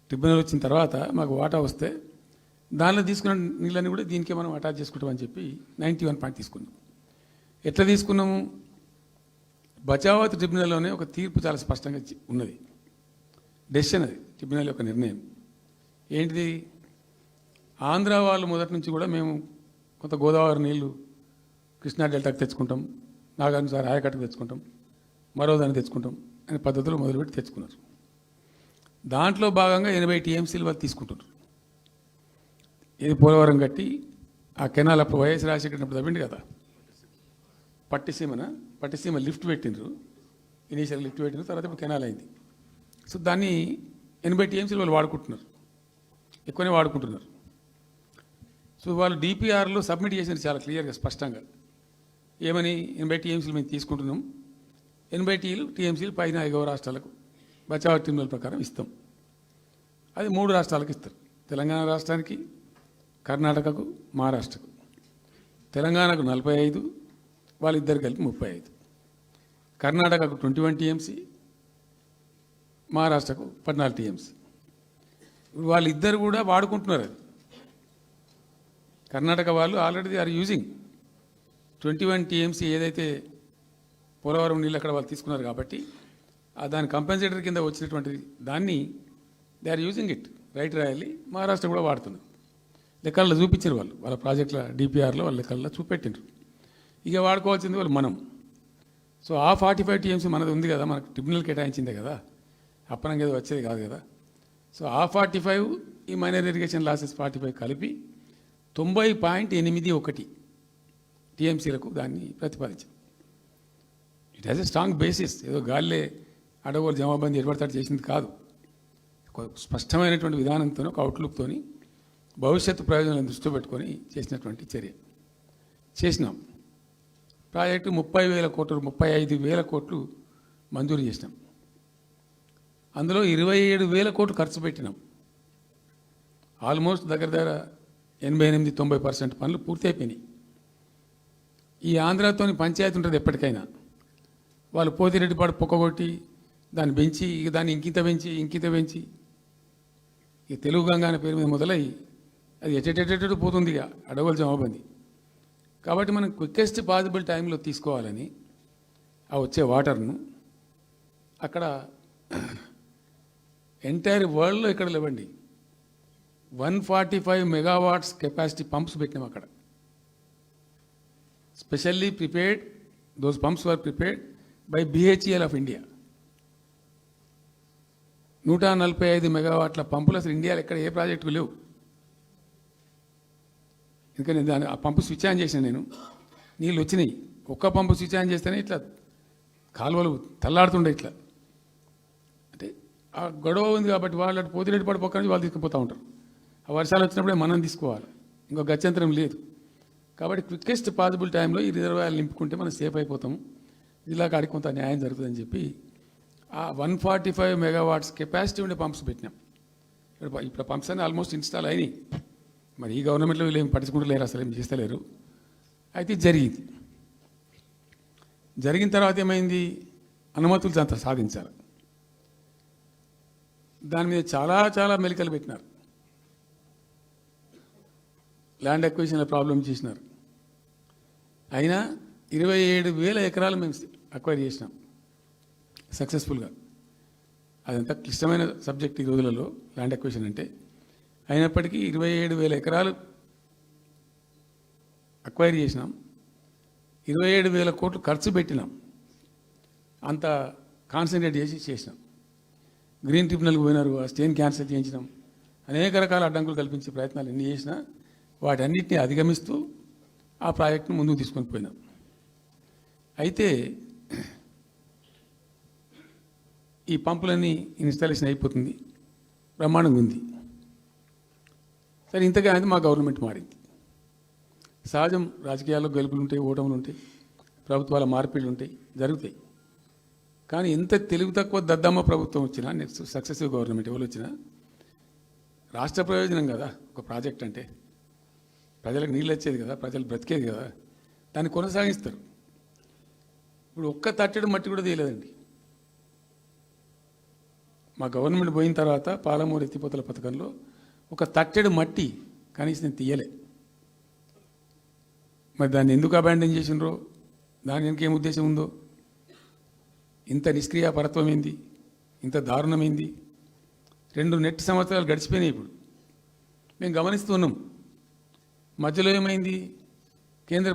ట్రిబ్యునల్ వచ్చిన తర్వాత మాకు వాటా వస్తే దానిలో తీసుకున్న నీళ్ళని కూడా దీనికే మనం అటాచ్ చేసుకుంటామని చెప్పి 91 పాయింట్ తీసుకున్నాం. ఎట్లా తీసుకున్నాము, బచావత్ ట్రిబ్యునల్లోనే ఒక తీర్పు చాలా స్పష్టంగా ఉన్నది, డెసిషన్ అది, ట్రిబ్యునల్ యొక్క నిర్ణయం ఏంటిది, ఆంధ్ర వాళ్ళు మొదటి నుంచి కూడా మేము కొంత గోదావరి నీళ్లు కృష్ణా డెల్టాకి తెచ్చుకుంటాం, నాగార్జున ఆయకట్టుకు తెచ్చుకుంటాం, మరో దాన్ని తెచ్చుకుంటాం అనే పద్ధతులు మొదలుపెట్టి తెచ్చుకున్నారు. దాంట్లో భాగంగా 80 టీఎంసీలు వాళ్ళు తీసుకుంటున్నారు. ఇది పోలవరం కట్టి ఆ కెనాల్ అప్పుడు వైఎస్ రాజశేఖర్ తవ్విండు కదా, పట్టిసీమ లిఫ్ట్ పెట్టిండ్రు, ఇనీషియల్ లిఫ్ట్ పెట్టిన తర్వాత ఇప్పుడు కెనాల్ అయింది. సో దాన్ని 80 టీఎంసీలు వాళ్ళు వాడుకుంటున్నారు, ఎక్కువనే వాడుకుంటున్నారు. సో వాళ్ళు డిపిఆర్లో సబ్మిట్ చేసినారు చాలా క్లియర్గా స్పష్టంగా, ఏమని 80 టీఎంసీలు మేము తీసుకుంటున్నాం, 80 టీఎంసీలు పైన 5 రాష్ట్రాలకు బచావ్ ట్రిబ్యునల్ ప్రకారం ఇస్తాం. అది 3 రాష్ట్రాలకు ఇస్తారు, తెలంగాణ రాష్ట్రానికి, కర్ణాటకకు, మహారాష్ట్రకు. తెలంగాణకు 45, వాళ్ళిద్దరు కలిపి 35, కర్ణాటకకు 21 టీఎంసీ, మహారాష్ట్రకు 14 టీఎంసీ. వాళ్ళిద్దరు కూడా వాడుకుంటున్నారు. అది కర్ణాటక వాళ్ళు ఆల్రెడీ ఆర్ యూజింగ్ 21 టీఎంసీ ఏదైతే పోలవరం నీళ్ళు అక్కడ వాళ్ళు తీసుకున్నారు కాబట్టి దాని కంపెన్సేటర్ కింద వచ్చినటువంటి దాన్ని they are using it, right రాయాలి. మహారాష్ట్ర కూడా వాడుతున్నారు, లెక్కల్లో చూపించారు వాళ్ళు, వాళ్ళ ప్రాజెక్టుల డిపిఆర్లో వాళ్ళ లెక్కల్లో చూపెట్టిండ్రు. ఇక వాడుకోవాల్సింది వాళ్ళు మనం. సో ఆ 45 టీఎంసీ మనది ఉంది కదా, మనకు ట్రిబ్యునల్ కేటాయించిందే కదా, అప్పనంగా ఏదో వచ్చేది కాదు కదా. సో ఆ 45 ఈ మైనర్ ఇరిగేషన్ లాసెస్ 45 కలిపి 90.81 టీఎంసీలకు దాన్ని ప్రతిపాదించాం. It has a strong basis, ఏదో గాల్లే అడగోలు జమాబందీ ఏర్పడతాడు చేసింది కాదు, ఒక స్పష్టమైనటువంటి విధానంతో, ఒక అవుట్లుక్తో, భవిష్యత్తు ప్రయోజనాలను దృష్టిలో పెట్టుకొని చేసినటువంటి చర్య చేసినాం. ప్రాజెక్టు 30,000 కోట్లు, 35,000 కోట్లు మంజూరు చేసినాం. అందులో 27,000 కోట్లు ఖర్చు పెట్టినాం. ఆల్మోస్ట్ దగ్గర 88-90% పనులు పూర్తి అయిపోయినాయి. ఈ ఆంధ్రాతోని పంచాయతీ ఉంటుంది ఎప్పటికైనా, వాళ్ళు పోతిరెడ్డిపాడు పొక్కగొట్టి దాన్ని పెంచి, ఇక దాన్ని ఇంకింత పెంచి ఇక తెలుగు గంగా అనే పేరు మీద మొదలై అది ఎటెటెటెటు పోతుంది, ఇక అడవులు జమాబంది. కాబట్టి మనం క్విక్కెస్ట్ పాసిబుల్ టైంలో తీసుకోవాలని ఆ వచ్చే వాటర్ను అక్కడ ఎంటైర్ వరల్డ్లో ఇక్కడ లేవండి 145 మెగావాట్స్ కెపాసిటీ పంప్స్ పెట్టినాం అక్కడ. Specially prepared, those pumps were prepared by BHEL of India. 145 మెగావాట్ల పంపులు అసలు ఇండియాలో ఎక్కడ ఏ ప్రాజెక్టుకు లేవు. ఎందుకంటే దాని ఆ పంపు స్విచ్ ఆన్ చేసిన నేను, నీళ్ళు వచ్చినాయి. ఒక్క పంపు స్విచ్ ఆన్ చేస్తేనే ఇట్లా కాలువలు తల్లాడుతుండే. ఇట్లా అంటే ఆ గొడవ ఉంది కాబట్టి వాళ్ళు అటు పోతిరెడ్డి పడి పక్క నుంచి వాళ్ళు తీసుకుపోతూ ఉంటారు. ఆ వర్షాలు వచ్చినప్పుడే మనం తీసుకోవాలి, ఇంకో గత్యంతరం లేదు. కాబట్టి క్విక్కెస్ట్ పాసిబుల్ టైంలో ఈ రిజర్వాయర్లు నింపుకుంటే మనం సేఫ్ అయిపోతాము, జిల్లా కాడికి కొంత న్యాయం జరుగుతుందని చెప్పి ఆ 145 మెగావాట్స్ కెపాసిటీ ఉండే పంప్స్ పెట్టినాం. ఇప్పుడు పంప్స్ అన్నీ ఆల్మోస్ట్ ఇన్స్టాల్ అయినాయి. మరి ఈ గవర్నమెంట్లో వీళ్ళు ఏం పట్టించుకుంటలేరు, అసలు ఏం చేస్తలేరు. అయితే జరిగిన తర్వాత ఏమైంది, అనుమతులు అంత సాధించారు. దాని మీద చాలా మెలికలు పెట్టినారు, ల్యాండ్ అక్విజిషన్ల ప్రాబ్లం చేసినారు. అయినా 27,000 ఎకరాలు మేము అక్వైర్ చేసినాం సక్సెస్ఫుల్గా. అదంతా క్లిష్టమైన సబ్జెక్ట్ ఈ రోజులలో ల్యాండ్ అక్విజిషన్ అంటే. అయినప్పటికీ 27,000 ఎకరాలు అక్వైర్ చేసినాం, 27,000 కోట్లు ఖర్చు పెట్టినాం. అంత కాన్సన్ట్రేట్ చేసి చేసినాం. గ్రీన్ ట్రిబ్యునల్కి పోయినారు, ఆ స్టేని క్యాన్సిల్ చేయించినాం. అనేక రకాల అడ్డంకులు కల్పించే ప్రయత్నాలు ఎన్ని చేసినా వాటన్నిటిని అధిగమిస్తూ ఆ ప్రాజెక్టును ముందుకు తీసుకొని పోయినాం. అయితే ఈ పంపులన్నీ ఇన్స్టాలేషన్ అయిపోతుంది, బ్రహ్మాండంగా ఉంది. సరే, ఇంతగా అనేది మా గవర్నమెంట్ మారింది. సహజం, రాజకీయాల్లో గెలుపులు ఉంటాయి, ఓటములు ఉంటాయి, ప్రభుత్వాల మార్పిళ్ళు ఉంటాయి, జరుగుతాయి. కానీ ఎంత తెలివి తక్కువ దద్దమ్మ ప్రభుత్వం వచ్చినా, నెక్స్ట్ సక్సెసివ్ గవర్నమెంట్ ఎవరు వచ్చినా రాష్ట్ర ప్రయోజనం కదా ఒక ప్రాజెక్ట్ అంటే. ప్రజలకు నీళ్ళు వచ్చేది కదా, ప్రజలు బ్రతికేది కదా, దాన్ని కొనసాగిస్తారు. ఇప్పుడు ఒక్క తట్టెడు మట్టి కూడా తీయలేదండి. మా గవర్నమెంట్ పోయిన తర్వాత పాలమూరు ఎత్తిపోతల పథకంలో ఒక తట్టెడు మట్టి కనీసం నేను తీయలే. మరి దాన్ని ఎందుకు అబాండన్ చేసినరో, దాని వెనక ఏం ఉద్దేశం ఉందో, ఇంత నిష్క్రియాపరత్వం ఏంది, ఇంత దారుణమైంది. 2 నెట్ సంవత్సరాలు గడిచిపోయినాయి. ఇప్పుడు మేము గమనిస్తూ ఉన్నాం. మధ్యలో ఏమైంది, కేంద్ర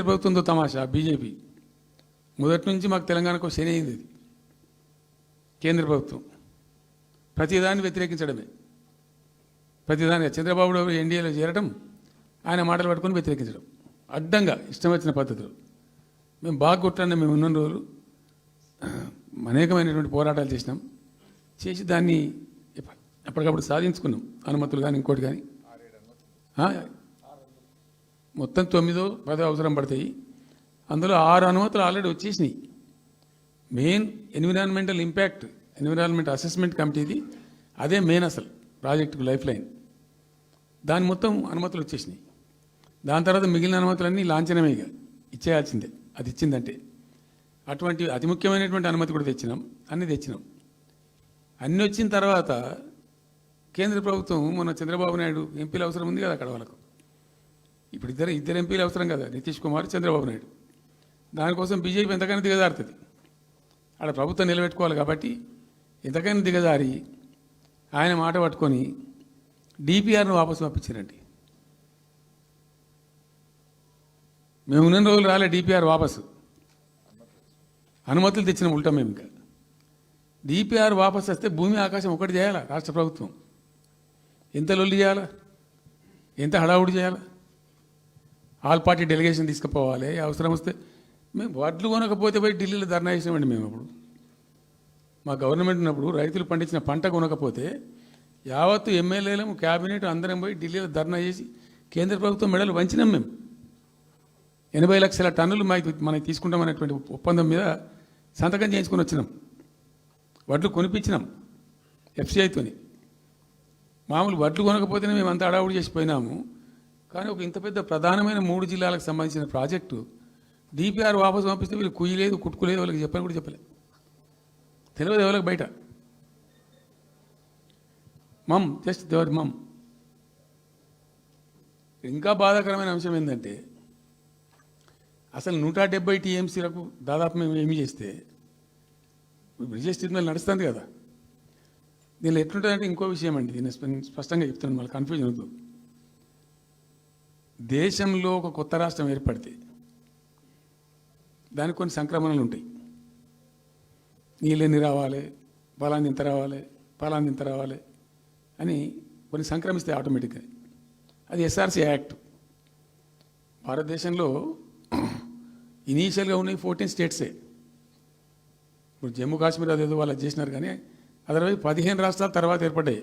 ప్రభుత్వంతో తమాషా. బీజేపీ మొదటి నుంచి మాకు తెలంగాణకు శని అయింది. అది కేంద్ర ప్రభుత్వం ప్రతిదాన్ని వ్యతిరేకించడమే. ప్రతిదానిగా చంద్రబాబు ఎన్డీఏలో చేరడం, ఆయన మాటలు పట్టుకొని వ్యతిరేకించడం, అడ్డంగా ఇష్టం వచ్చిన పద్ధతిలో. మేము బాగా కొట్టాను. మేము ఉన్న రోజులు అనేకమైనటువంటి పోరాటాలు చేసినాం. చేసి దాన్ని అప్పటికప్పుడు సాధించుకున్నాం. అనుమతులు కానీ ఇంకోటి కానీ మొత్తం 9-10 అవసరం పడతాయి. అందులో 6 అనుమతులు ఆల్రెడీ వచ్చేసినాయి. మెయిన్ ఎన్విరాన్మెంట్ అసెస్మెంట్ కమిటీది అదే మెయిన్ అసలు ప్రాజెక్టుకు లైఫ్ లైన్. దాని మొత్తం అనుమతులు వచ్చేసినాయి. దాని తర్వాత మిగిలిన అనుమతులన్నీ లాంఛనమే, ఇక ఇచ్చేయాల్సిందే. అది ఇచ్చిందంటే అటువంటి అతి ముఖ్యమైనటువంటి అనుమతి కూడా తెచ్చినాం. అన్నీ తెచ్చినాం. అన్నీ వచ్చిన తర్వాత కేంద్ర ప్రభుత్వం మొన్న చంద్రబాబు నాయుడు ఎంపీలు అవసరం ఉంది కదా అక్కడ వాళ్ళకు. ఇప్పుడు ఇద్దరు ఎంపీలు అవసరం కదా, నితీష్ కుమార్, చంద్రబాబు నాయుడు. దానికోసం బీజేపీ ఎంతకైనా దిగజారుతుంది. అక్కడ ప్రభుత్వం నిలబెట్టుకోవాలి కాబట్టి ఎంతకైనా దిగజారి ఆయన మాట పట్టుకొని డిపిఆర్ను వాపసు పంపించారండి. మేము ఉన్న రోజులు రాలే డిపిఆర్ వాపసు. అనుమతులు తెచ్చిన ఉల్టా మేము. ఇంకా డిపిఆర్ వాపసు వస్తే భూమి ఆకాశం ఒకటి చేయాలా రాష్ట్ర ప్రభుత్వం. ఎంత లొల్లి చేయాలా, ఎంత హడావుడి చేయాలా. ఆల్ పార్టీ డెలిగేషన్ తీసుకుపోవాలి. అవసరం వస్తే మేము వడ్లు కొనకపోతే పోయి ఢిల్లీలో ధర్నా చేసినామండి. మేము అప్పుడు మా గవర్నమెంట్ ఉన్నప్పుడు రైతులు పండించిన పంట కొనకపోతే యావత్తు ఎమ్మెల్యేలు, క్యాబినెట్ అందరం పోయి ఢిల్లీలో ధర్నా చేసి కేంద్ర ప్రభుత్వం మెడలు వంచినాం. మేము 80 లక్షల టన్నులు మనకి తీసుకుంటామనేటువంటి ఒప్పందం మీద సంతకం చేయించుకొని వచ్చినాం. వడ్లు కొనిపించినాం ఎఫ్సిఐతోని. మామూలు వడ్లు కొనకపోతేనే మేము అంత అడావుడి చేసిపోయినాము. కానీ ఒక ఇంత పెద్ద ప్రధానమైన 3 జిల్లాలకు సంబంధించిన ప్రాజెక్టు డిపిఆర్ వాపసు పంపిస్తే వీళ్ళు కుయ్యలేదు, కుట్టుకోలేదు, వాళ్ళకి చెప్పని కూడా చెప్పలేదు. తెలియదు ఎవరికి బయట. జస్ట్ దేవర్ ఇంకా బాధాకరమైన అంశం ఏంటంటే, అసలు 170 టీఎంసీలకు దాదాపు మేము ఏమి చేస్తే బ్రిజేష్ ట్రిబ్యునల్ నడుస్తుంది కదా. దీనిలో ఎట్లుంటుందంటే ఇంకో విషయం అండి, దీన్ని స్పష్టంగా చెప్తున్నాను, మళ్ళీ కన్ఫ్యూజన్ వద్దు. దేశంలో ఒక కొత్త రాష్ట్రం ఏర్పడితే దానికి కొన్ని సంక్రమణలు ఉంటాయి. నీళ్ళెన్ని రావాలి, ఫలాన్ని ఇంత రావాలి, ఫలాన్ని ఇంత రావాలి అని కొన్ని సంక్రమిస్తాయి ఆటోమేటిక్గా. అది ఎస్ఆర్సీ యాక్ట్. భారతదేశంలో ఇనీషియల్గా ఉన్నాయి 14 స్టేట్సే. ఇప్పుడు జమ్మూ కాశ్మీర్ అదేదో వాళ్ళు చేసినారు, కానీ అదర్వైజ్ 15 రాష్ట్రాల తర్వాత ఏర్పడ్డాయి.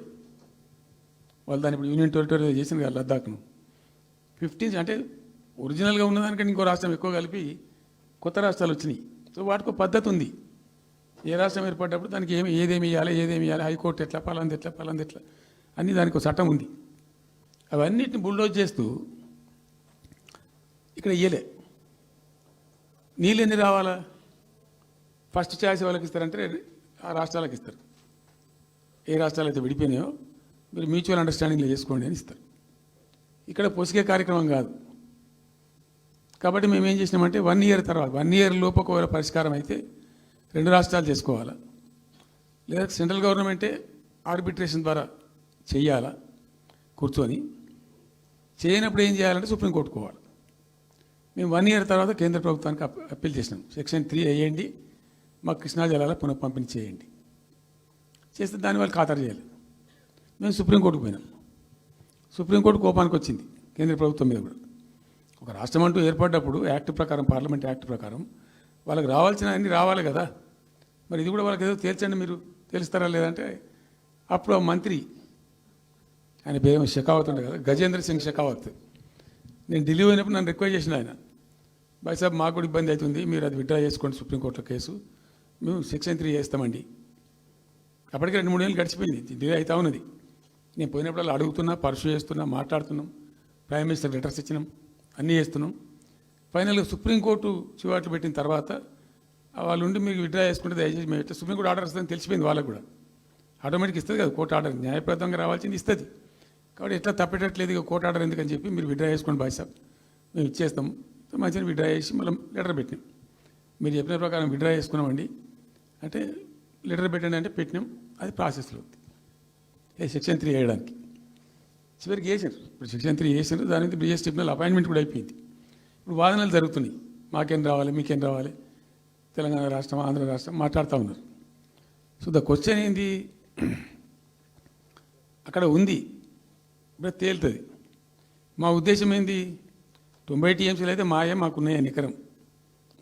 వాళ్ళు దాన్ని ఇప్పుడు యూనియన్ టెరిటరీ చేసినారు కదా లద్దాఖ్ను. 15 అంటే ఒరిజినల్గా ఉన్నదానికంటే ఇంకో రాష్ట్రం ఎక్కువ కలిపి కొత్త రాష్ట్రాలు వచ్చినాయి. సో వాటికి పద్ధతి ఉంది. ఏ రాష్ట్రం ఏర్పడ్డప్పుడు దానికి ఏదేమి ఇవ్వాలి, హైకోర్టు ఎట్లా, పలాంది ఎట్లా అన్నీ దానికి ఒక చట్టం ఉంది. అవన్నిటిని బుల్డోజ్ చేస్తూ ఇక్కడ ఇయ్యలే. నీళ్ళు ఎన్ని రావాలా, ఫస్ట్ ఛాయిస్ వాళ్ళకి ఇస్తారంటే ఆ రాష్ట్రాలకు ఇస్తారు. ఏ రాష్ట్రాలు అయితే విడిపోయినాయో మీరు మ్యూచువల్ అండర్స్టాండింగ్లో చేసుకోండి అని ఇస్తారు. ఇక్కడ పొసిగే కార్యక్రమం కాదు. కాబట్టి మేము ఏం చేసినామంటే 1 ఇయర్ తర్వాత 1 ఇయర్ లోపు ఒకవేళ పరిష్కారం అయితే 2 రాష్ట్రాలు చేసుకోవాలా, లేదా సెంట్రల్ గవర్నమెంటే ఆర్బిట్రేషన్ ద్వారా చెయ్యాలా కూర్చొని. చేయనప్పుడు ఏం చేయాలంటే సుప్రీంకోర్టుకు పోవాలి. మేము 1 ఇయర్ తర్వాత కేంద్ర ప్రభుత్వానికి అప్పీల్ చేసినాం. సెక్షన్ 3 వేయండి, మాకు కృష్ణా జలాల పునఃపంపిణీ చేయండి. చేస్తే దాని వాళ్ళు ఖాతరు చేయాలి. మేము సుప్రీంకోర్టుకు పోయినాం. సుప్రీంకోర్టు కోపానికి వచ్చింది కేంద్ర ప్రభుత్వం మీద కూడా. ఒక రాష్ట్రం అంటూ ఏర్పడ్డప్పుడు యాక్ట్ ప్రకారం, పార్లమెంట్ యాక్ట్ ప్రకారం వాళ్ళకి రావాల్సిన అన్ని రావాలి కదా. మరి ఇది కూడా వాళ్ళకి ఏదో తేల్చండి, మీరు తెలుస్తారా లేదంటే అప్పుడు ఆ మంత్రి, ఆయన పేరు షెకావత్ ఉండే కదా, గజేంద్ర సింగ్ షెకావత్, నేను ఢిల్లీ పోయినప్పుడు నన్ను రిక్వెస్ట్ చేసిన ఆయన, బాయ్ సాబ్ మాకు కూడా ఇబ్బంది అవుతుంది, మీరు అది విత్డ్రా చేసుకోండి సుప్రీంకోర్టులో కేసు, మేము సెక్షన్ 3 చేస్తామండి. అప్పటికి 2-3 ఏళ్ళు గడిచిపోయింది, డిలే అవుతా ఉన్నది. నేను పోయినప్పుడు అలా అడుగుతున్నా, పర్సూ చేస్తున్నా, మాట్లాడుతున్నాం, ప్రైమ్ మినిస్టర్ లెటర్స్ ఇచ్చినాం, అన్నీ చేస్తున్నాం. ఫైనల్గా సుప్రీంకోర్టు చివాట్లు పెట్టిన తర్వాత వాళ్ళు ఉండి మీకు విత్డ్రా చేసుకుంటే దయచేసి మేము సుప్రీంకోర్టు ఆర్డర్ వస్తుందని తెలిసిపోయింది వాళ్ళకు కూడా. ఆటోమేటిక్ ఇస్తుంది కదా కోర్టు ఆర్డర్, న్యాయప్రదంగా రావాల్సింది ఇస్తుంది. కాబట్టి ఎట్లా తప్పేటట్లేదు ఇక కోర్టు ఆర్డర్ ఎందుకని చెప్పి మీరు విత్డ్రా చేసుకోండి బాయ్ సాబ్, మేము ఇచ్చేస్తాం. మంచిగా విత్డ్రా చేసి మళ్ళీ లెటర్ పెట్టినాం. మీరు చెప్పిన ప్రకారం విత్డ్రా చేసుకున్నామండి అంటే లెటర్ పెట్టండి అంటే పెట్టినాం. అది ప్రాసెస్లో ఉంది సెక్షన్ 3 వేయడానికి. చివరికి వేసారు. ఇప్పుడు సెక్షన్ 3 వేసారు. దాని మీద బ్రిజేష్ ట్రిబ్యునల్ అపాయింట్మెంట్ కూడా అయిపోయింది. ఇప్పుడు వాదనలు జరుగుతున్నాయి, మాకేం రావాలి, మీకేం రావాలి, తెలంగాణ రాష్ట్రం, ఆంధ్ర రాష్ట్రం మాట్లాడుతూ ఉన్నారు. సో ద క్వశ్చన్ ఏంది, అక్కడ ఉంది, ఇప్పుడు తేలుతుంది. మా ఉద్దేశం ఏంది, 90 టీఎంసీలు అయితే మాకున్నాయి నికరం,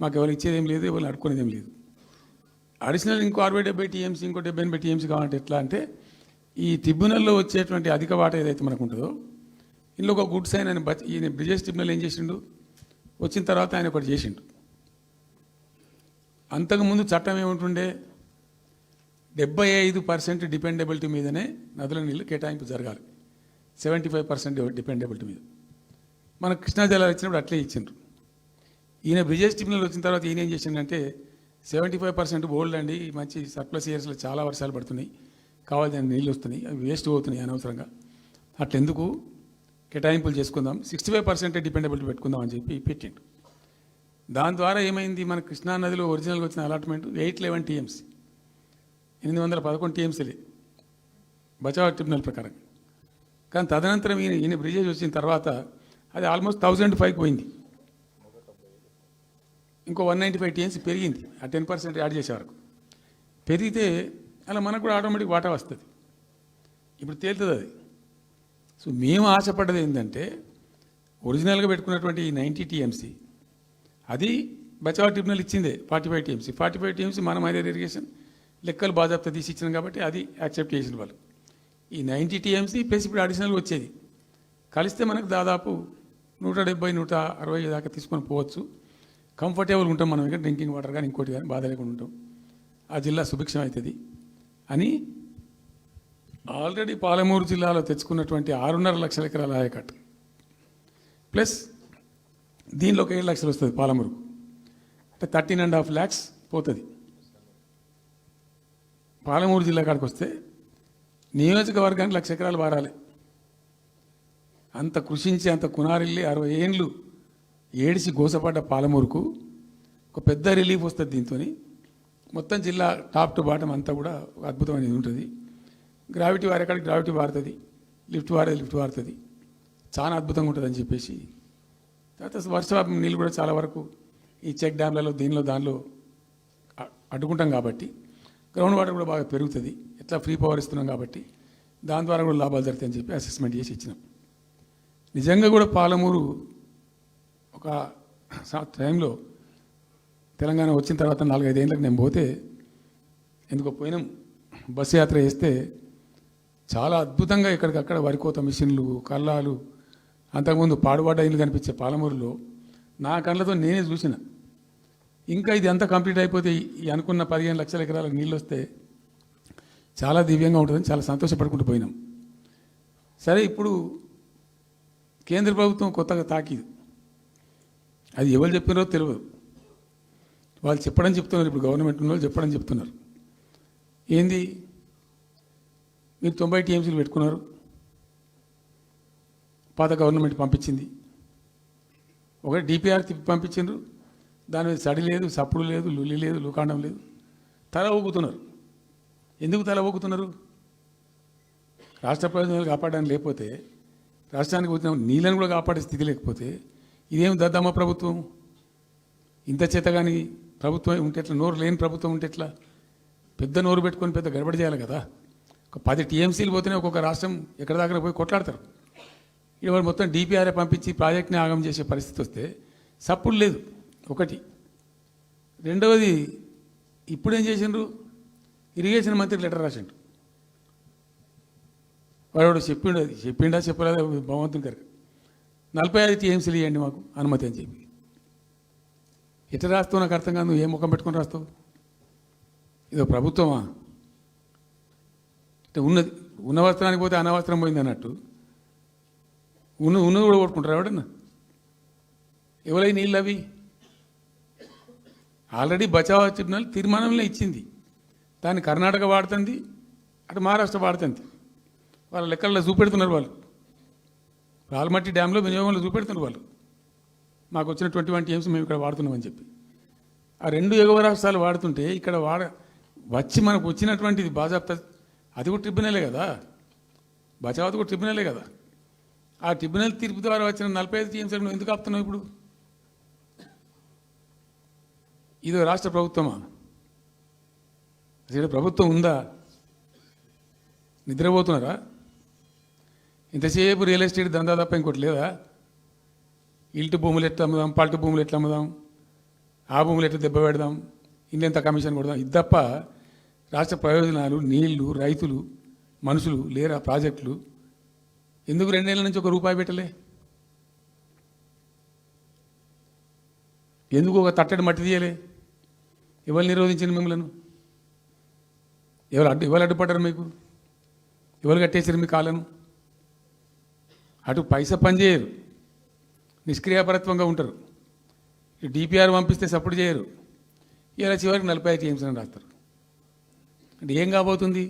మాకు ఎవరు ఇచ్చేదేం లేదు, ఎవరు అడుక్కునేదేం లేదు. అడిషనల్ ఇంకో 60-70 టీఎంసీ, ఇంకో 70-80 టీఎంసీ కావాలంటే ఎట్లా అంటే, ఈ ట్రిబ్యునల్లో వచ్చేటువంటి అధిక వాటా ఏదైతే మనకు ఉంటుందో, ఇందులో ఒక గుడ్ సైన్ అని ఈయన బ్రిజేష్ ట్రిబ్యునల్ ఏం చేసిండు, వచ్చిన తర్వాత ఆయన ఒకటి చేసిండు. అంతకుముందు చట్టం ఏముంటుండే, 75% డిపెండబిలిటీ మీదనే నదుల నీళ్ళు కేటాయింపు జరగాలి, 75% డిపెండబిలిటీ మీద. మన కృష్ణా జలాలు ఇచ్చినప్పుడు అట్లే ఇచ్చిండ్రు. ఈయన బ్రిజేష్ ట్రిబ్యునల్ వచ్చిన తర్వాత ఈయన ఏం చేసిండంటే 75% బోల్డ్ అండి, మంచి సర్ప్లస్ ఇయర్స్లో చాలా వర్షాలు పడుతున్నాయి, కావాల్సిన నీళ్ళు వస్తున్నాయి, అవి వేస్ట్ అవుతున్నాయి అనవసరంగా, అట్లెందుకు కేటాయింపులు చేసుకుందాం, 65% డిపెండబిలిటీ పెట్టుకుందాం అని చెప్పి పెట్టిండు. దాని ద్వారా ఏమైంది, మన కృష్ణా నదిలో ఒరిజినల్గా వచ్చిన అలాట్మెంట్ 811 టీఎంసీ, 811 టీఎంసీలే బచావ్ ట్రిబ్యునల్ ప్రకారం. కానీ తదనంతరం ఈయన బ్రిజేష్ వచ్చిన తర్వాత అది ఆల్మోస్ట్ 1005కి పోయింది. ఇంకో 195 టీఎంసీ పెరిగింది, ఆ 10% యాడ్ చేసే వరకు పెరిగితే అలా మనకు కూడా ఆటోమేటిక్ వాటా వస్తుంది. ఇప్పుడు తేలుతుంది అది. సో మేము ఆశపడ్డది ఏంటంటే, ఒరిజినల్గా పెట్టుకున్నటువంటి ఈ 90 టీఎంసీ అది బచావ్ ట్రిబ్యునల్ ఇచ్చిందే 45 టీఎంసీ. 45 టీఎంసీ మనం హైదర్ ఇరిగేషన్ లెక్కలు బాజాప్తా తీసి ఇచ్చినాం కాబట్టి అది యాక్సెప్ట్ చేసిన వాళ్ళు. ఈ 90 టీఎంసీ ప్లస్ ఇప్పుడు అడిషనల్ వచ్చేది కలిస్తే మనకు దాదాపు 170-160 దాకా తీసుకొని పోవచ్చు. కంఫర్టబుల్ ఉంటాం మనం, ఇక్కడ డ్రింకింగ్ వాటర్ కానీ ఇంకోటి కానీ బాధ లేకుండా ఉంటాం, ఆ జిల్లా సుభిక్షం అవుతుంది అని ఆల్రెడీ పాలమూరు జిల్లాలో తెచ్చుకున్నటువంటి 6.5 లక్షల ఎకరాల ఆయకట్టు ప్లస్ దీనిలో ఒక 7 లక్షలు వస్తుంది పాలమూరుకు, అంటే 13.5 lakhs పోతుంది. పాలమూరు జిల్లా కాడికి వస్తే నియోజకవర్గానికి 1,00,000 ఎకరాలు వారాలి. అంత కృషించి అంత కునారిల్లి 60 ఏండ్లు ఏడిసి గోసపడ్డ పాలమూరుకు ఒక పెద్ద రిలీఫ్ వస్తుంది. దీంతో మొత్తం జిల్లా టాప్ టు బాటం అంతా కూడా ఒక అద్భుతమైనది ఉంటుంది. గ్రావిటీ వారేకాడికి గ్రావిటీ వారుతుంది, లిఫ్ట్ వారుతుంది, చాలా అద్భుతంగా ఉంటుందని చెప్పేసి. తర్వాత వర్షపాతం నీళ్ళు కూడా చాలా వరకు ఈ చెక్ డ్యామ్లలో దానిలో అడ్డుకుంటాం కాబట్టి గ్రౌండ్ వాటర్ కూడా బాగా పెరుగుతుంది. ఎట్లా ఫ్రీ పవర్ ఇస్తున్నాం కాబట్టి దాని ద్వారా కూడా లాభాలు జరుగుతాయని చెప్పి అసెస్మెంట్ చేసి ఇచ్చినాం. నిజంగా కూడా పాలమూరు ఒక టైంలో తెలంగాణ వచ్చిన తర్వాత 4-5 ఏళ్ళకి నేను పోతే, ఎందుకో పోయినాం, బస్సు యాత్ర చేస్తే చాలా అద్భుతంగా ఎక్కడికక్కడ వరికోత మిషన్లు, కల్లాలు, అంతకుముందు పాడుబడ్డ ఇల్లు కనిపించే పాలమూరులో నా కళ్ళతో నేనే చూసిన. ఇంకా ఇది అంతా కంప్లీట్ అయిపోతే ఈ అనుకున్న 15 లక్షల ఎకరాలకు నీళ్ళు వస్తే చాలా దివ్యంగా ఉంటుందని చాలా సంతోషపడుకుంటూ పోయినాం. సరే, ఇప్పుడు కేంద్ర ప్రభుత్వం కొత్తగా తాకీదు, అది ఎవరు చెప్పినారో తెలియదు, వాళ్ళు చెప్తున్నారు. ఇప్పుడు గవర్నమెంట్ ఉన్న వాళ్ళు చెప్తున్నారు. ఏంది, మీరు 90 టీఎంసీలు పెట్టుకున్నారు, పాత గవర్నమెంట్ పంపించింది, ఒకటి డిపిఆర్ తిప్పి పంపించిండ్రు, దాని మీద సడి లేదు, సప్పుడు లేదు, లుల్లి లేదు, లుకాండం లేదు, తల ఊగుతున్నారు. ఎందుకు తల ఊగుతున్నారు? రాష్ట్ర ప్రయోజనాలు కాపాడడానికి లేకపోతే, రాష్ట్రానికి వచ్చిన నీళ్ళని కూడా కాపాడే స్థితి లేకపోతే ఇదేం దద్దమ్మ ప్రభుత్వం? ఇంత చేతగాని ప్రభుత్వం ఉంటే ఎట్లా? నోరు లేని ప్రభుత్వం ఉంటే ఎట్లా? పెద్ద నోరు పెట్టుకొని పెద్ద గడబడి చేయాలి కదా. ఒక 10 టీఎంసీలు పోతేనే ఒక్కొక్క రాష్ట్రం ఎక్కడ దగ్గర పోయి కొట్లాడతారు. ఇవాళ మొత్తం డిపిఆర్ఏ పంపించి ప్రాజెక్ట్ని ఆగం చేసే పరిస్థితి వస్తే సప్పుడు లేదు. ఒకటి. రెండవది, ఇప్పుడేం చేసిండ్రు? ఇరిగేషన్ మంత్రికి లెటర్ రాసిండు. వాడు చెప్పిండా చెప్పలేదా భగవంతుని గారు? 45 టీఎంసీలు ఇవ్వండి మాకు అనుమతి అని చెప్పి. ఎట్లా రాస్తావు నాకు అర్థం కాదు. నువ్వు ఏ ముఖం పెట్టుకొని రాస్తావు? ఇదో ప్రభుత్వమా? అంటే ఉన్న వస్త్రానికి పోతే అనవసరం పోయింది అన్నట్టు ఉన్నది కూడా కొట్టుకుంటారు ఎవడన్నా? ఎవరై నీళ్ళు అవి? ఆల్రెడీ బచావ్ ట్రిబ్యునల్ తీర్మానంలో ఇచ్చింది. దాన్ని కర్ణాటక వాడుతుంది, అటు మహారాష్ట్ర వాడుతుంది. వాళ్ళ లెక్కల్లో చూపెడుతున్నారు వాళ్ళు. రాల్మట్టి డ్యాంలో వినియోగంలో చూపెడుతున్నారు వాళ్ళు. మాకు వచ్చిన 21 టీఎంసీ మేము ఇక్కడ వాడుతున్నామని చెప్పి. ఆ 2 ఎగువ రాష్ట్రాలు వాడుతుంటే ఇక్కడ వచ్చి మనకు వచ్చినటువంటిది బాజాప్తా, అది కూడా ట్రిబ్యునలే కదా. బచావత్ కూడా ట్రిబ్యునలే కదా. ఆ ట్రిబ్యునల్ తీర్పు ద్వారా వచ్చిన 45 టీఎంసీలు నువ్వు ఎందుకు ఆపుతున్నావు ఇప్పుడు? ఇదో రాష్ట్ర ప్రభుత్వమా? అసలు ప్రభుత్వం ఉందా? నిద్రపోతున్నారా? ఇంతసేపు రియల్ ఎస్టేట్ దందా తప్ప ఇంకోటి లేదా? ఇల్టు భూములు ఎట్లా అమ్ముదాం, పల్టు భూములు ఎట్లా అమ్ముదాం, ఆ భూములు ఎట్లా దెబ్బ పెడదాం, ఇంకెంత కమిషన్ కొడదాం, ఇది తప్ప రాష్ట్ర ప్రయోజనాలు, నీళ్లు, రైతులు, మనుషులు లేరా? ప్రాజెక్టులు ఎందుకు 2 నెలల నుంచి ₹1 పెట్టలే? ఎందుకు ఒక తట్టడి మట్టి తీయలే? ఎవరు నిరోధించిన మిమ్మల్ని? ఎవరు అడ్డుపడ్డారు మీకు? ఎవరు కట్టేసారు మీ కాళ్ళను? అటు పైసా పనిచేయరు, నిష్క్రియాపరత్వంగా ఉంటారు. డిపిఆర్ పంపిస్తే సపోర్ట్ చేయరు. ఇలా చివరికి 45 టీఎంసీ అని రాస్తారు. అంటే ఏం కాబోతుంది?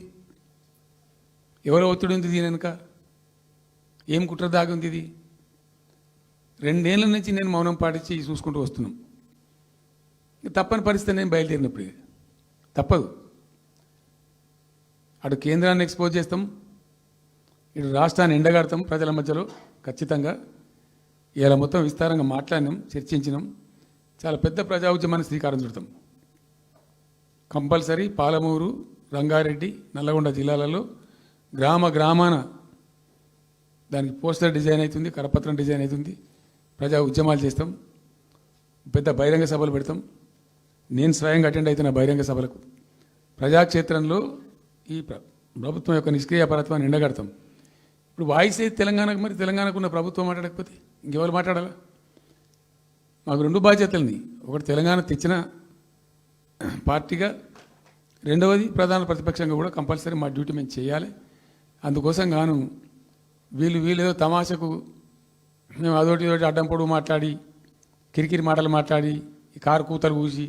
ఎవరో ఒత్తిడి ఉంది దీని వెనుక? ఏం కుట్ర దాగి ఉంది ఇది? 2 ఏళ్ల నుంచి నేను మౌనం పాటించి చూసుకుంటూ వస్తున్నాం. తప్పని పరిస్థితి నేను బయలుదేరినప్పుడు తప్పదు. అటు కేంద్రాన్ని ఎక్స్పోజ్ చేస్తాం, ఇటు రాష్ట్రాన్ని ఎండగడతాం ప్రజల మధ్యలో ఖచ్చితంగా. ఇలా మొత్తం విస్తారంగా మాట్లాడినాం, చర్చించినాం. చాలా పెద్ద ప్రజా ఉద్యమాన్ని శ్రీకారం చుడతాం. కంపల్సరీ పాలమూరు, రంగారెడ్డి, నల్లగొండ జిల్లాలలో గ్రామాన దానికి పోస్టర్ డిజైన్ అవుతుంది, కరపత్రం డిజైన్ అవుతుంది. ప్రజా ఉద్యమాలు చేస్తాం, పెద్ద బహిరంగ సభలు పెడతాం. నేను స్వయంగా అటెండ్ అవుతున్న బహిరంగ సభలకు. ప్రజాక్షేత్రంలో ఈ ప్రభుత్వం యొక్క నిష్క్రియాపరత్వాన్ని ఎండగడతాం. ఇప్పుడు వాయిస్ అయితే తెలంగాణకు, మరి తెలంగాణకు ఉన్న ప్రభుత్వం మాట్లాడకపోతే ఇంకెవరు మాట్లాడాలా? మాకు 2 బాధ్యతలని. ఒకటి తెలంగాణ తెచ్చిన పార్టీగా, రెండవది ప్రధాన ప్రతిపక్షంగా కూడా కంపల్సరీ మా డ్యూటీ మేము చేయాలి. అందుకోసం గాను వీళ్ళు ఏదో తమాషకు మేము అదోటి ఇదోటి అడ్డం పొడుగు మాట్లాడి, కిరికిరి మాటలు మాట్లాడి, ఈ కారు కూతలు కూసి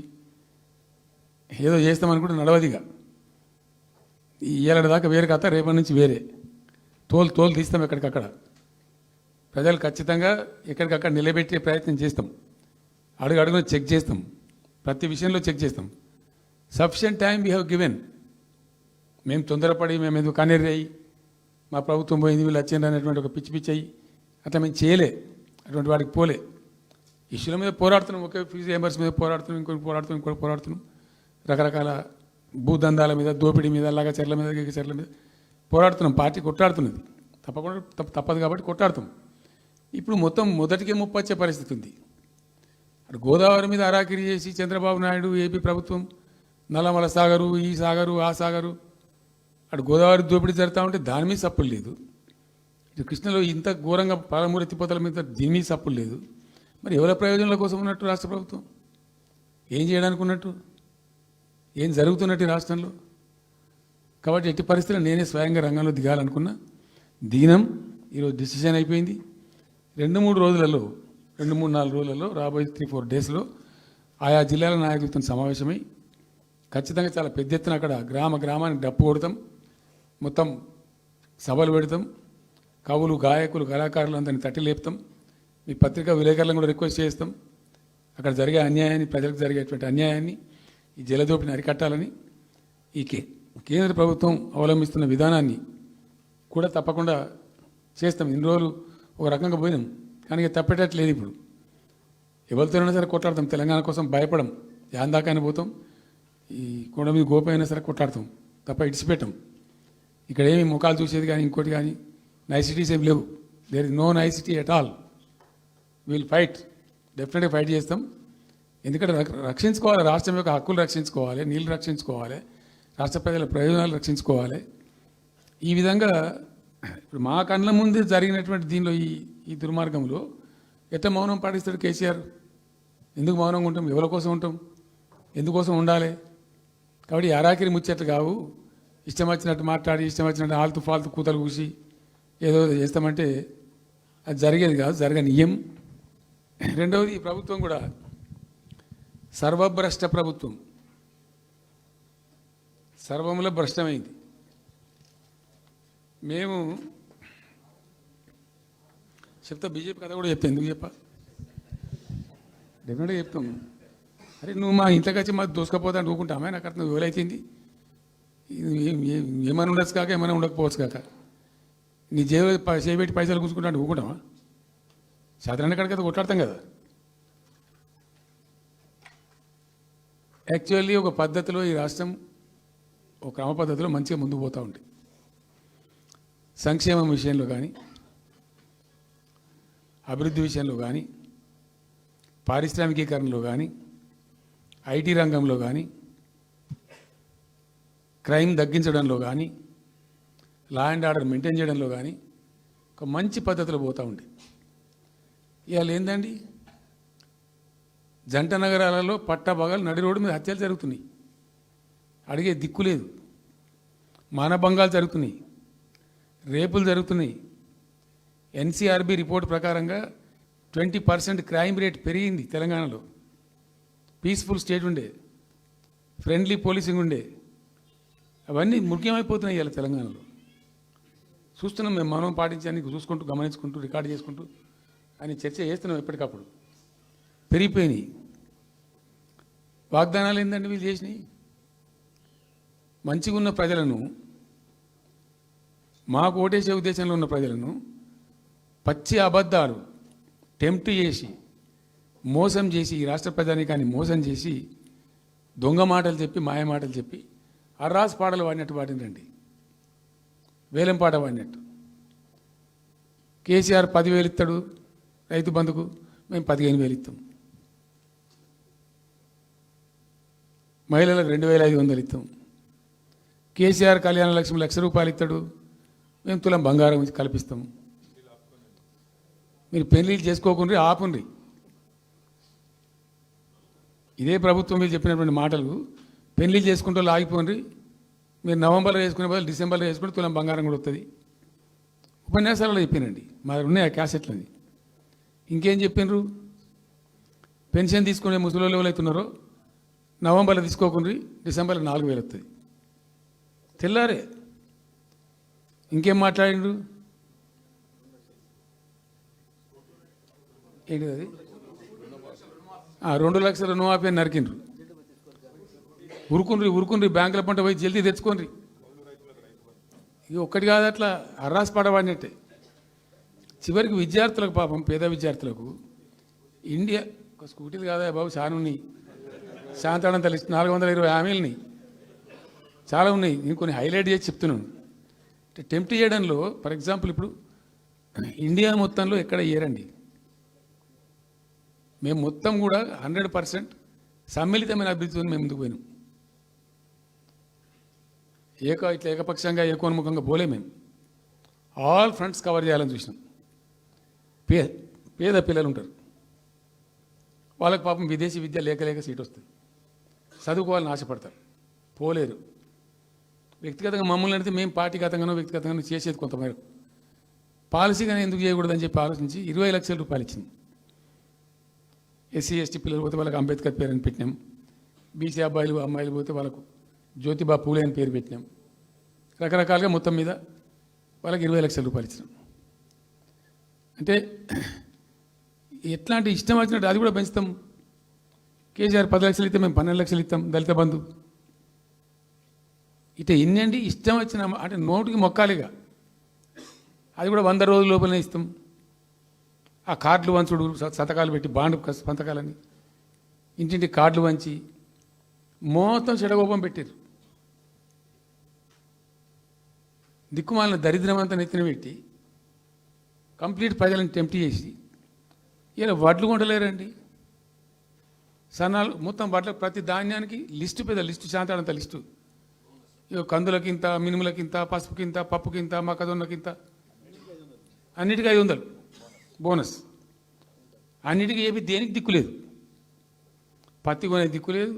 ఏదో చేస్తామనుకుంటే నడవదిగా. ఈ ఏళ్ళ దాకా వేరే కథ, రేపటి నుంచి వేరే తోలు తీస్తాం ఎక్కడికక్కడ. ప్రజలు ఖచ్చితంగా ఎక్కడికక్కడ నిలబెట్టే ప్రయత్నం చేస్తాం. అడుగున చెక్ చేస్తాం, ప్రతి విషయంలో చెక్ చేస్తాం. Sufficient time we have given. మేము తొందరపడి మేము ఎందుకు కన్నెర్రయ్యి మా ప్రభుత్వం పోయింది వీళ్ళు వచ్చింది అనేటువంటి ఒక పిచ్చి అయ్యి అట్లా మేము చేయలే, అటువంటి వాడికి పోలే. ఇష్యూల మీద పోరాడుతున్నాం, ఒకే ఫీజు ఎంబర్స్ మీద పోరాడుతున్నాం, ఇంకోటి పోరాడుతున్నాం. రకరకాల భూదందాల మీద, దోపిడీ మీద, లగచర్ల మీద, గిగచర్ల మీద పోరాడుతున్నాం. పార్టీ కొట్టాడుతున్నది, తప్పదు కాబట్టి కొట్టాడుతాం. ఇప్పుడు మొత్తం మొదటికే ముప్పు వచ్చే పరిస్థితి ఉంది. అటు గోదావరి మీద అరాకిరి చేసి చంద్రబాబు నాయుడు, ఏపీ ప్రభుత్వం నల్లమల సాగరు, ఈ సాగరు, ఆ సాగరు, అటు గోదావరి దోపిడీ జరుగుతూ ఉంటే దాని మీద సప్పులు లేదు. ఇటు కృష్ణలో ఇంత ఘోరంగా పాలమూరు ఎత్తిపోతల మీద దీని మీద సప్పులు లేదు. మరి ఎవరి ప్రయోజనాల కోసం ఉన్నట్టు రాష్ట్ర ప్రభుత్వం? ఏం చేయడానికి ఉన్నట్టు? ఏం జరుగుతున్నట్టు రాష్ట్రంలో? కాబట్టి ఎట్టి పరిస్థితుల్లో నేనే స్వయంగా రంగంలో దిగాలనుకున్నా. దినం ఈరోజు డిసిషన్ అయిపోయింది. 2-3 రోజులలో, 2-3-4 రోజులలో, రాబోయే 3-4 డేస్లో ఆయా జిల్లాల నాయకులతో సమావేశమై ఖచ్చితంగా చాలా పెద్ద ఎత్తున అక్కడ గ్రామానికి డప్పు కొడతాం, మొత్తం సభలు పెడతాం, కవులు, గాయకులు, కళాకారులు అందరినీ తట్టి లేపుతాం. మీ పత్రికా విలేకరులను కూడా రిక్వెస్ట్ చేస్తాం. అక్కడ జరిగే అన్యాయాన్ని, ప్రజలకు జరిగేటువంటి అన్యాయాన్ని, ఈ జలదోపిని అరికట్టాలని ఈ కేంద్ర ప్రభుత్వం అవలంబిస్తున్న విధానాన్ని కూడా తప్పకుండా చేస్తాం. ఇన్ని రోజులు ఒక రకంగా పోయినాం, కానీ తప్పేటట్లేదు. ఇప్పుడు ఎవరితోనైనా సరే కొట్లాడతాం, తెలంగాణ కోసం భయపడం, యాందాకాని పోతాం, ఈ కొండ మీద గోపైనా సరే కొట్లాడతాం తప్ప ఇడిచిపెట్టాం. ఇక్కడ ఏమి ముఖాలు చూసేది కానీ ఇంకోటి కానీ నైసిటీస్ ఏమి లేవు. There is no nicety at all. Will fight, డెఫినెట్గా ఫైట్ చేస్తాం. ఎందుకంటే రక్షించుకోవాలి, రాష్ట్రం యొక్క హక్కులు రక్షించుకోవాలి, నీళ్లు రక్షించుకోవాలి, రాష్ట్ర ప్రజల ప్రయోజనాలు రక్షించుకోవాలి. ఈ విధంగా ఇప్పుడు మా కళ్ళ ముందు జరిగినటువంటి దీనిలో ఈ దుర్మార్గంలో ఎట్లా మౌనం పాటిస్తాడు కేసీఆర్? ఎందుకు మౌనంగా ఉంటాం? ఎవరి కోసం ఉంటాం? ఎందుకోసం ఉండాలి? కాబట్టి అరాకిరి ముచ్చట్లు కావు. ఇష్టం వచ్చినట్టు మాట్లాడి ఇష్టం వచ్చినట్టు ఆల్తు ఫాల్తు కూతలు కూసి ఏదో చేస్తామంటే అది జరిగేది కాదు, జరగనీయం. రెండవది, ఈ ప్రభుత్వం కూడా సర్వభ్రష్ట ప్రభుత్వం, సర్వంలో భ్రష్టమైంది. మేము చెప్తా, బీజేపీ కథ కూడా చెప్తా. ఎందుకు చెప్పా? డెఫినెట్గా చెప్తాం. అరే నువ్వు మా ఇంట్లోకి వచ్చి మాకు దోసుకపోతా అని ఊరుకుంటామే? నాకు అర్థం ఎవరైతుంది? ఏమైనా ఉండొచ్చు కాక ఏమైనా ఉండకపోవచ్చు కాక నీ చేయబెట్టి పైసలు కూర్చుకుంటా అంటే ఊరుకుంటామా? సాధారణ కాడికైతే కొట్లాడతాం కదా. యాక్చువల్లీ ఒక పద్ధతిలో ఈ రాష్ట్రం ఒక క్రమ పద్ధతిలో మంచిగా ముందుకు పోతూ ఉంటుంది. సంక్షేమం విషయంలో కానీ, అభివృద్ధి విషయంలో కానీ, పారిశ్రామికీకరణలో కానీ, ఐటీ రంగంలో కానీ, క్రైమ్ తగ్గించడంలో కానీ, లా అండ్ ఆర్డర్ మెయింటైన్ చేయడంలో కానీ ఒక మంచి పద్ధతిలో పోతూ ఉంది. ఇవాళ ఏందండి, జంట నగరాలలో పట్టభాగాలు నడి రోడ్డు మీద హత్యలు జరుగుతున్నాయి, అడిగే దిక్కు లేదు. మానభంగాలు జరుగుతున్నాయి, రేపులు జరుగుతున్నాయి. ఎన్సీఆర్బీ రిపోర్ట్ ప్రకారంగా 20% క్రైమ్ రేట్ పెరిగింది తెలంగాణలో. పీస్ఫుల్ స్టేట్ ఉండే, ఫ్రెండ్లీ పోలీసింగ్ ఉండే, అవన్నీ ముఖ్యమైపోతున్నాయి ఇవాళ తెలంగాణలో. చూస్తున్నాం మేము, మనం పాటించడానికి చూసుకుంటూ గమనించుకుంటూ రికార్డు చేసుకుంటూ అని చర్చ చేస్తున్నాం. ఎప్పటికప్పుడు పెరిగిపోయినాయి. వాగ్దానాలు ఏంటంటే వీళ్ళు చేసినాయి? మంచిగా ఉన్న ప్రజలను, మాకు ఓటేసే ఉద్దేశంలో ఉన్న ప్రజలను పచ్చి అబద్ధాలు టెంప్ట్ చేసి మోసం చేసి, ఈ రాష్ట్ర ప్రజానీకాన్ని మోసం చేసి దొంగ మాటలు చెప్పి మాయ మాటలు చెప్పి అర్రాస్ పాటలు వాడినట్టు వాడినండి, వేలం పాట వాడినట్టు. కేసీఆర్ 10,000 ఇస్తాడు రైతు బంధుకు, మేము 15,000 ఇస్తాం. మహిళలకు 2,500 ఇస్తాం. కేసీఆర్ కళ్యాణ లక్ష్మి ₹1,00,000 ఇస్తాడు, మేము తులం బంగారం కల్పిస్తాం. మీరు పెళ్లిళ్ళు చేసుకోకుండా ఆపుండ్రి. ఇదే ప్రభుత్వం మీరు చెప్పినటువంటి మాటలు, పెళ్లిళ్ళు చేసుకుంటూ ఆగిపోండి, మీరు నవంబర్లో వేసుకునే బదులు డిసెంబర్లో వేసుకుంటే తులం బంగారం కూడా వస్తుంది. ఉపన్యాసాలలో చెప్పినండి, మరి ఉన్నాయి ఆ క్యాసెట్లని. ఇంకేం చెప్పిండ్రు? పెన్షన్ తీసుకునే ముసలి ఎవరైతున్నారో నవంబర్లో తీసుకోకుండా డిసెంబర్లో 4,000 వస్తుంది. తెల్లారే ఇంకేం మాట్లాడిండ్రు? ఏంటిది అది? 2 లక్షల రుణమాఫీ అని నరికిండ్రు. ఉరుకుండ్రి బ్యాంకుల పంట పోయి జల్దీ తెచ్చుకోండి. ఇది ఒక్కటి కాదు, అట్లా అర్రాసి పడవాడినట్టే. చివరికి విద్యార్థులకు, పాపం పేద విద్యార్థులకు ఇండియా ఒక స్కూటీలు కాదా బాబు, చాలా ఉన్నాయి. శాంతాడంత లిస్ట్ 420 హామీలని చాలా ఉన్నాయి. నేను కొన్ని హైలైట్ చేసి చెప్తున్నాను. టెంప్ట్ చేయడంలో, ఫర్ ఎగ్జాంపుల్ ఇప్పుడు ఇండియా మొత్తంలో ఎక్కడ ఇయ్యరండి. మేము మొత్తం కూడా 100% సమ్మిళితమైన అభివృద్ధితో మేము ముందుకు పోయినాం. ఇట్లా ఏకపక్షంగా ఏకోన్ముఖంగా పోలే. మేము ఆల్ ఫ్రంట్స్ కవర్ చేయాలని చూసినాం. పేద పిల్లలు ఉంటారు, వాళ్ళకి పాపం విదేశీ విద్య లేక సీట్ వస్తుంది, చదువుకోవాలని ఆశపడతారు, పోలేరు. వ్యక్తిగతంగా మమ్మల్ని అంటే మేము పార్టీగతంగానో వ్యక్తిగతంగానో చేసేది కొంతమేరకు. పాలసీగానే ఎందుకు చేయకూడదని చెప్పి ఆలోచించి ₹20 లక్షలు ఇచ్చింది. ఎస్సీ ఎస్టీ పిల్లలు పోతే వాళ్ళకి అంబేద్కర్ పేరు అని పెట్టినాం. బీసీ అమ్మాయిలు పోతే వాళ్ళకు జ్యోతిబా పూలే అని పేరు పెట్టినాం. రకరకాలుగా మొత్తం మీద వాళ్ళకి ₹20 లక్షలు ఇచ్చినాం. అంటే ఎట్లాంటి ఇష్టం వచ్చినట్టు అది కూడా పెంచుతాం. కేసీఆర్ 10 లక్షలు ఇస్తే మేము 12 లక్షలు ఇస్తాం దళిత బంధు. ఇట్లా ఎన్నండి ఇష్టం వచ్చిన అంటే నోటికి మొక్కాలిగా. అది కూడా 100 రోజుల లోపలనే ఇస్తాం. ఆ కార్డులు వంచుడు సంతకాలు పెట్టి బాండ్ సంతకాలని ఇంటింటి కార్డులు వంచి మొత్తం చెడగోపం పెట్టారు. దిక్కుమాలిన దరిద్రం అంతా నెత్తిన పెట్టి కంప్లీట్ ప్రజలను టెంప్ట్ చేసి ఇలా వడ్లు కొంటలేరండి. సన్నాలు మొత్తం వడ్ల ప్రతి ధాన్యానికి లిస్టు పెద్ద లిస్టు శాంతాడంత లిస్టు. ఇక కందులకింత, మినుములకింత, పసుపుకింత, పప్పుకింత, మొక్కజొన్నకింత, అన్నిటికీ 500 బోనస్. అన్నిటికీ ఏమి దేనికి దిక్కు లేదు. పత్తి కొనే దిక్కు లేదు,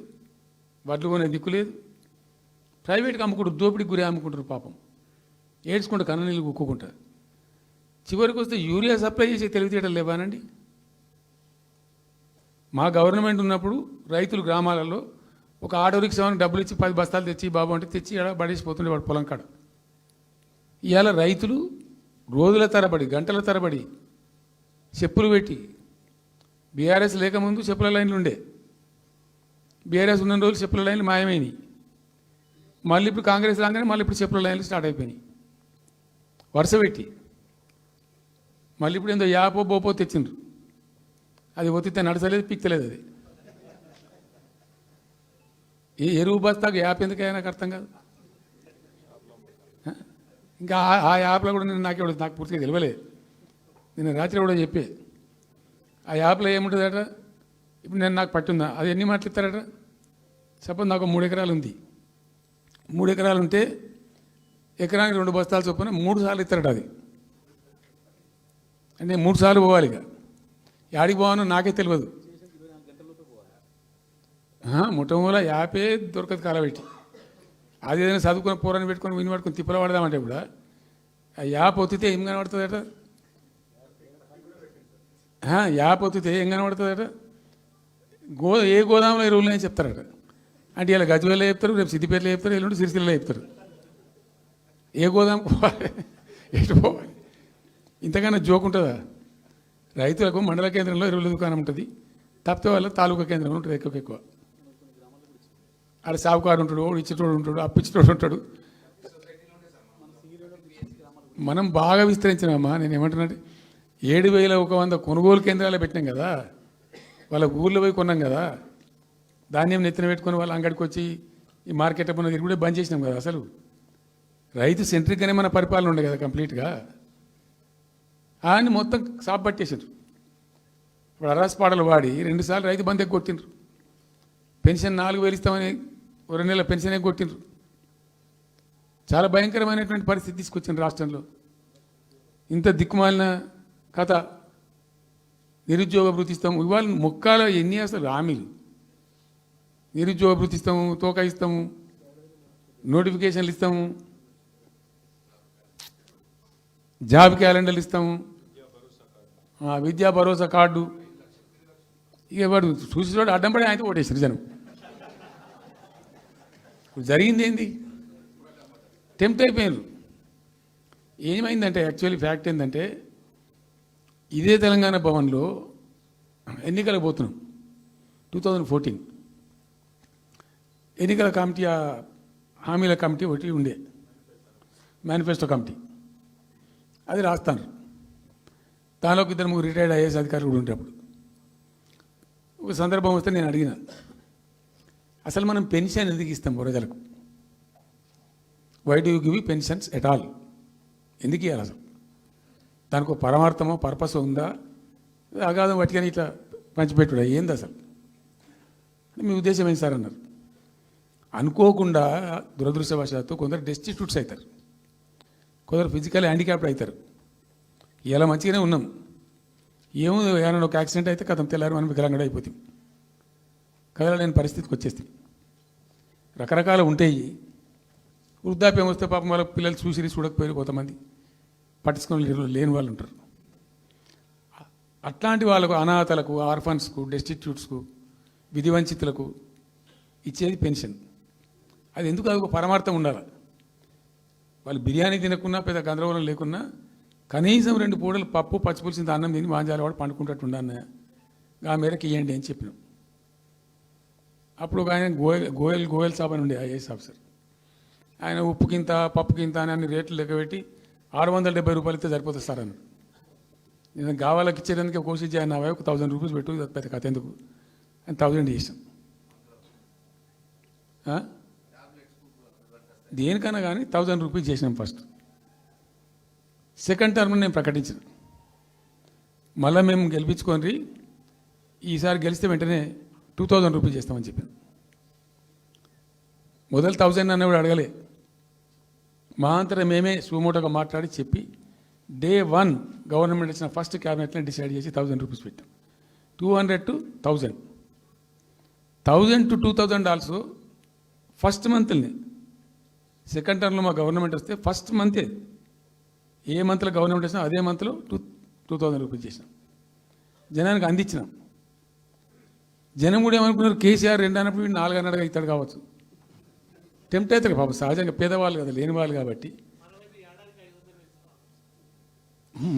వడ్లు కొనే దిక్కు లేదు. ప్రైవేట్గా అమ్ముకుంటారు, దోపిడికి గురి అమ్ముకుంటారు. పాపం ఏడ్చుకుంటూ కన్న నీళ్ళు కుక్కుంటారు. చివరికి వస్తే యూరియా సప్లై చేసే తెలివితేటలు లేవానండి. మా గవర్నమెంట్ ఉన్నప్పుడు రైతులు గ్రామాలలో ఒక ఆటో రిక్షాకి డబ్బులు ఇచ్చి 10 బస్తాలు తెచ్చి బాబు అంటే తెచ్చి ఎడ పడేసిపోతుండే వాడు పొలం కాడ. ఇవాళ రైతులు రోజుల తరబడి గంటల తరబడి చెప్పులు పెట్టి, బీఆర్ఎస్ లేకముందు చెప్పుల లైన్లు ఉండే, బీఆర్ఎస్ ఉన్న రోజులు చెప్పుల లైన్లు మాయమైనవి. మళ్ళీ ఇప్పుడు కాంగ్రెస్ రాగానే మళ్ళీ ఇప్పుడు చెప్పుల లైన్లు స్టార్ట్ అయిపోయినాయి వరుస పెట్టి. మళ్ళీ ఇప్పుడు ఏందో యాపో బోపో తెచ్చిండ్రు, అది ఒత్తితే నడచలేదు, పిక్తలేదు. అది ఏ ఎరువు బస్తాకు యాప్ ఎందుకైనా నాకు అర్థం కాదు. ఇంకా ఆ యాప్లో కూడా నాకు పూర్తిగా తెలియలేదు. నేను రాత్రి కూడా చెప్పే ఆ యాప్లో ఏముంటుందట. ఇప్పుడు నాకు పట్టుందా, అది ఎన్ని మాటలు ఇస్తారట. సపోజ్ నాకు 3 ఎకరాలు ఉంది. 3 ఎకరాలు ఉంటే ఎకరానికి 2 బస్తాలు చొప్పున 3 సార్లు ఇస్తారట. అది అంటే 3 సార్లు పోవాలి. ఇక యాడికి పోవాలో నాకే తెలియదు. ముఠమూల యాపే దొరకదు కాలబెట్టి. అది ఏదైనా చదువుకుని పూరాన్ని పెట్టుకొని విని పట్టుకొని తిప్పలు పడదామంటే కూడా ఆ యాప్ ఒత్తితే ఏం కనబడుతుందట. యాప్ ఒత్తితే ఏం కనబడుతుందట. ఏ గోదాంలో ఎరువులు అని చెప్తారట. అంటే ఇలా గజ్వేల్లో చెప్తారు, రేపు సిద్దిపేటలో చెప్తారు, ఎల్లుండి సిరిసిల్లలో చెప్తారు. ఏ గోదాం పోవాలి, ఎటు పోవాలి. ఇంతకన్నా జోక్ ఉంటుందా. రైతులకు మండల కేంద్రంలో ఎరువుల దుకాణం ఉంటుంది, తప్పితే వాళ్ళ తాలూకా కేంద్రంలో ఉంటుంది ఎక్కువ. ఆడ సాగుకారు ఉంటాడు, ఇచ్చేటోడు ఉంటాడు, అప్పిచ్చేటోడు ఉంటాడు. మనం బాగా విస్తరించినామా. నేను ఏమంటున్నాంటే 7,100 కొనుగోలు కేంద్రాలు పెట్టినాం కదా, వాళ్ళ ఊళ్ళో పోయి కొన్నాం కదా. ధాన్యం నెత్తిన పెట్టుకొని వాళ్ళ అంగడికి వచ్చి ఈ మార్కెట్ అప్పుడు తిరుగుడే బంద్ చేసినాం కదా. అసలు రైతు సెంట్రిక్గానే మన పరిపాలన ఉండే కదా కంప్లీట్గా. అని మొత్తం సాప్ పట్టేసారు. ఇప్పుడు అరాస్ పాటలు వాడి 2 సార్లు రైతు బంద్ ఎగ్గొట్టిండ్రు. పెన్షన్ 4,000 ఇస్తామని 2 నెలల పెన్షన్ ఎగ్గొట్టిండ్రు. చాలా భయంకరమైనటువంటి పరిస్థితి తీసుకొచ్చిండ్రు రాష్ట్రంలో. ఇంత దిక్కుమాలిన కథ. నిరుద్యోగ భృతి ఇస్తాము, ఇవాళ మొక్కాల ఎన్ని అసలు హామీలు. నిరుద్యోగ భృతి ఇస్తాము, తోక ఇస్తాము, నోటిఫికేషన్లు ఇస్తాము, జాబ్ క్యాలెండర్లు ఇస్తాము, విద్యా భరోసా కార్డు. ఇక వాడు చూసి అడ్డం పడి ఆయనతో ఓటేసారు జనం. ఇప్పుడు జరిగింది ఏంది, టెంప్ట్ అయిపోయారు. ఏమైందంటే యాక్చువల్లీ ఫ్యాక్ట్ ఏంటంటే ఇదే తెలంగాణ భవన్లో ఎన్నికలకు పోతున్నాం 2014. ఎన్నికల కమిటీ, హామీల కమిటీ ఒకటి ఉండే, మేనిఫెస్టో కమిటీ. అది రాస్తాను. దానిలోకి 2-3 రిటైర్డ్ ఐఏఎస్ అధికారులు కూడా ఉంటే అప్పుడు ఒక సందర్భం వస్తే నేను అడిగిన, అసలు మనం పెన్షన్ ఎందుకు ఇస్తాం ప్రజలకు? Why do you give pensions at all? ఎందుకు ఇవ్వాలి అసలు? దానికి ఒక పరమార్థమో పర్పస్ ఉందా? అగాధం పట్టుకొని ఇట్లా పంచిపెట్టుడా ఏంది అసలు? మీ ఉద్దేశం ఏంటి సార్ అన్నారు. అనుకోకుండా దురదృష్టవశాత్తు కొందరు డెస్టిట్యూట్స్ అవుతారు, కొందరు ఫిజికల్ హ్యాండిక్యాప్డ్ అవుతారు. ఇలా మంచిగానే ఉన్నాం, ఏమో ఏమైనా ఒక యాక్సిడెంట్ అయితే కథం తెల్లారి మనం వికలాంగుడు అయిపోతాం, కదలలేని పరిస్థితికి వచ్చేస్తాం. రకరకాలు ఉంటాయి. వృద్ధాప్యం వస్తే పాపం వాళ్ళ పిల్లలు చూసి చూడకపోయారు, కొంతమంది పట్టించుకొని లేని వాళ్ళు ఉంటారు. అట్లాంటి వాళ్ళకు, అనాథలకు, ఆర్ఫన్స్కు, డెస్టిట్యూట్స్కు, విధివంచితులకు ఇచ్చేది పెన్షన్. అది ఎందుకు? అది ఒక పరమార్థం ఉండాలి. వాళ్ళు బిర్యానీ తినకున్నా, పెద్ద గందరగోళం లేకున్నా కనీసం 2 పూటలు పప్పు పచ్చిపులిసింత అన్నం తిని వాంజాలవాడు పండుకుంటట్టు ఉండన్న ఆ మేరకు ఇవ్వండి అని చెప్పినాం. అప్పుడు ఒక ఆయన గోయల్ సాబ్ అని ఉండే ఐఏఎస్ ఆఫీసర్. ఆయన ఉప్పుకింత పప్పుకింత అని అన్ని రేట్లు లెక్కబెట్టి 670 రూపాయలు ఇస్తే సరిపోతుంది సార్ అన్నాడు. నేను గావాలకి ఇచ్చేందుకు కోర్సు చేయాలి నా వైపు 1000 రూపీస్ పెట్టు పెద్ద కథ ఎందుకు అని 1000 చేసాం. దేనికన్నా కానీ 1000 రూపీస్ చేసినాం ఫస్ట్. సెకండ్ టర్మ్ నేను ప్రకటించిన, మళ్ళీ మేము గెలిపించుకొని ఈసారి గెలిస్తే వెంటనే 2000 రూపీస్ చేస్తామని చెప్పాను. మొదలు 1000 అన్నవాడు అడగలే, మా అంతటా మేమే సుమోటోగా మాట్లాడి చెప్పి డే 1 గవర్నమెంట్ ఇచ్చిన ఫస్ట్ క్యాబినెట్లో డిసైడ్ చేసి 1000 రూపీస్ పెట్టాం. 200 to 1000, 1000 to 2000 also first మంత్ని. Second టర్మ్లో మా గవర్నమెంట్ వస్తే ఫస్ట్ మంతే, ఏ మంత్లో గవర్నమెంట్ వచ్చినా అదే మంత్లో 2000 రూపీస్ చేసినాం, జనానికి అందించినాం. జనం కూడా ఏమనుకున్నారు, కేసీఆర్ 2 అన్నప్పుడు 4 అన్నట్టుగా ఇస్తాడు కావచ్చు, టెంప్ట్ అవుతారు పాపం, సహజంగా పేదవాళ్ళు కదా, లేని వాళ్ళు కాబట్టి.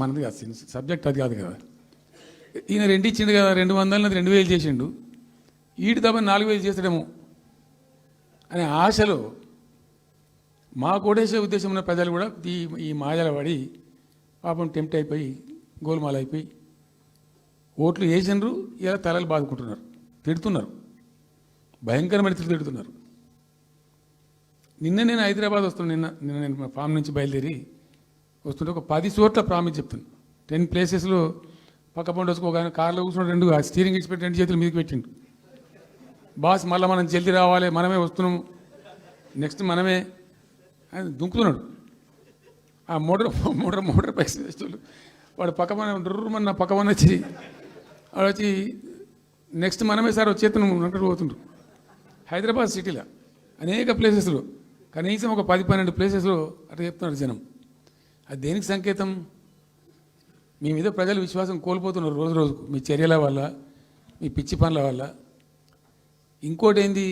మనది కాదు సబ్జెక్ట్, అది కాదు కదా. ఈయన 2 ఇచ్చిండు కదా, 200 2000 చేసిండు, ఈడు తప్ప 4000 చేస్తాడేమో అనే ఆశలో మా కోటేసే ఉద్దేశం ఉన్న ప్రజలు కూడా ఈ మాయల పడి పాపం టెంప్ట్ అయిపోయి గోల్మాల్ అయిపోయి ఓట్లు వేసినారు. ఇలా తలలు బాదుకుంటున్నారు, తిడుతున్నారు, భయంకరమైన తిడుతున్నారు. నిన్న నేను హైదరాబాద్ వస్తున్నాను, నిన్న నేను మా ఫామ్ నుంచి బయలుదేరి వస్తుంటే ఒక 10 చోట్ల ప్రామిస్ చెప్తున్నాను. 10 ప్లేసెస్లో పక్క పండు వచ్చుకోగానే కార్లో కూర్చున్న 2 స్టీరింగ్ ఇచ్చి పెట్టి 2 చేతులు మీదకి పెట్టిండు. బాస్ మళ్ళీ మనం జల్దీ రావాలి, మనమే వస్తున్నాము, నెక్స్ట్ మనమే అని దుంకుతున్నాడు. ఆ మోటార్ పైకి వేసేవాళ్ళు వాడు పక్కన డుర్రమన్న పక్కన వచ్చి వాడు వచ్చి నెక్స్ట్ మనమే సార్ వచ్చేతను అంటూ పోతుండ్రు. హైదరాబాద్ సిటీలో అనేక ప్లేసెస్లో కనీసం ఒక 10-12 ప్లేసెస్లో అట్లా చెప్తున్నారు జనం. అది దేనికి సంకేతం? మీ మీద ప్రజలు విశ్వాసం కోల్పోతున్నారు రోజు రోజుకు, మీ చర్యల వల్ల, మీ పిచ్చి పనుల వల్ల. ఇంకోటి ఏంది,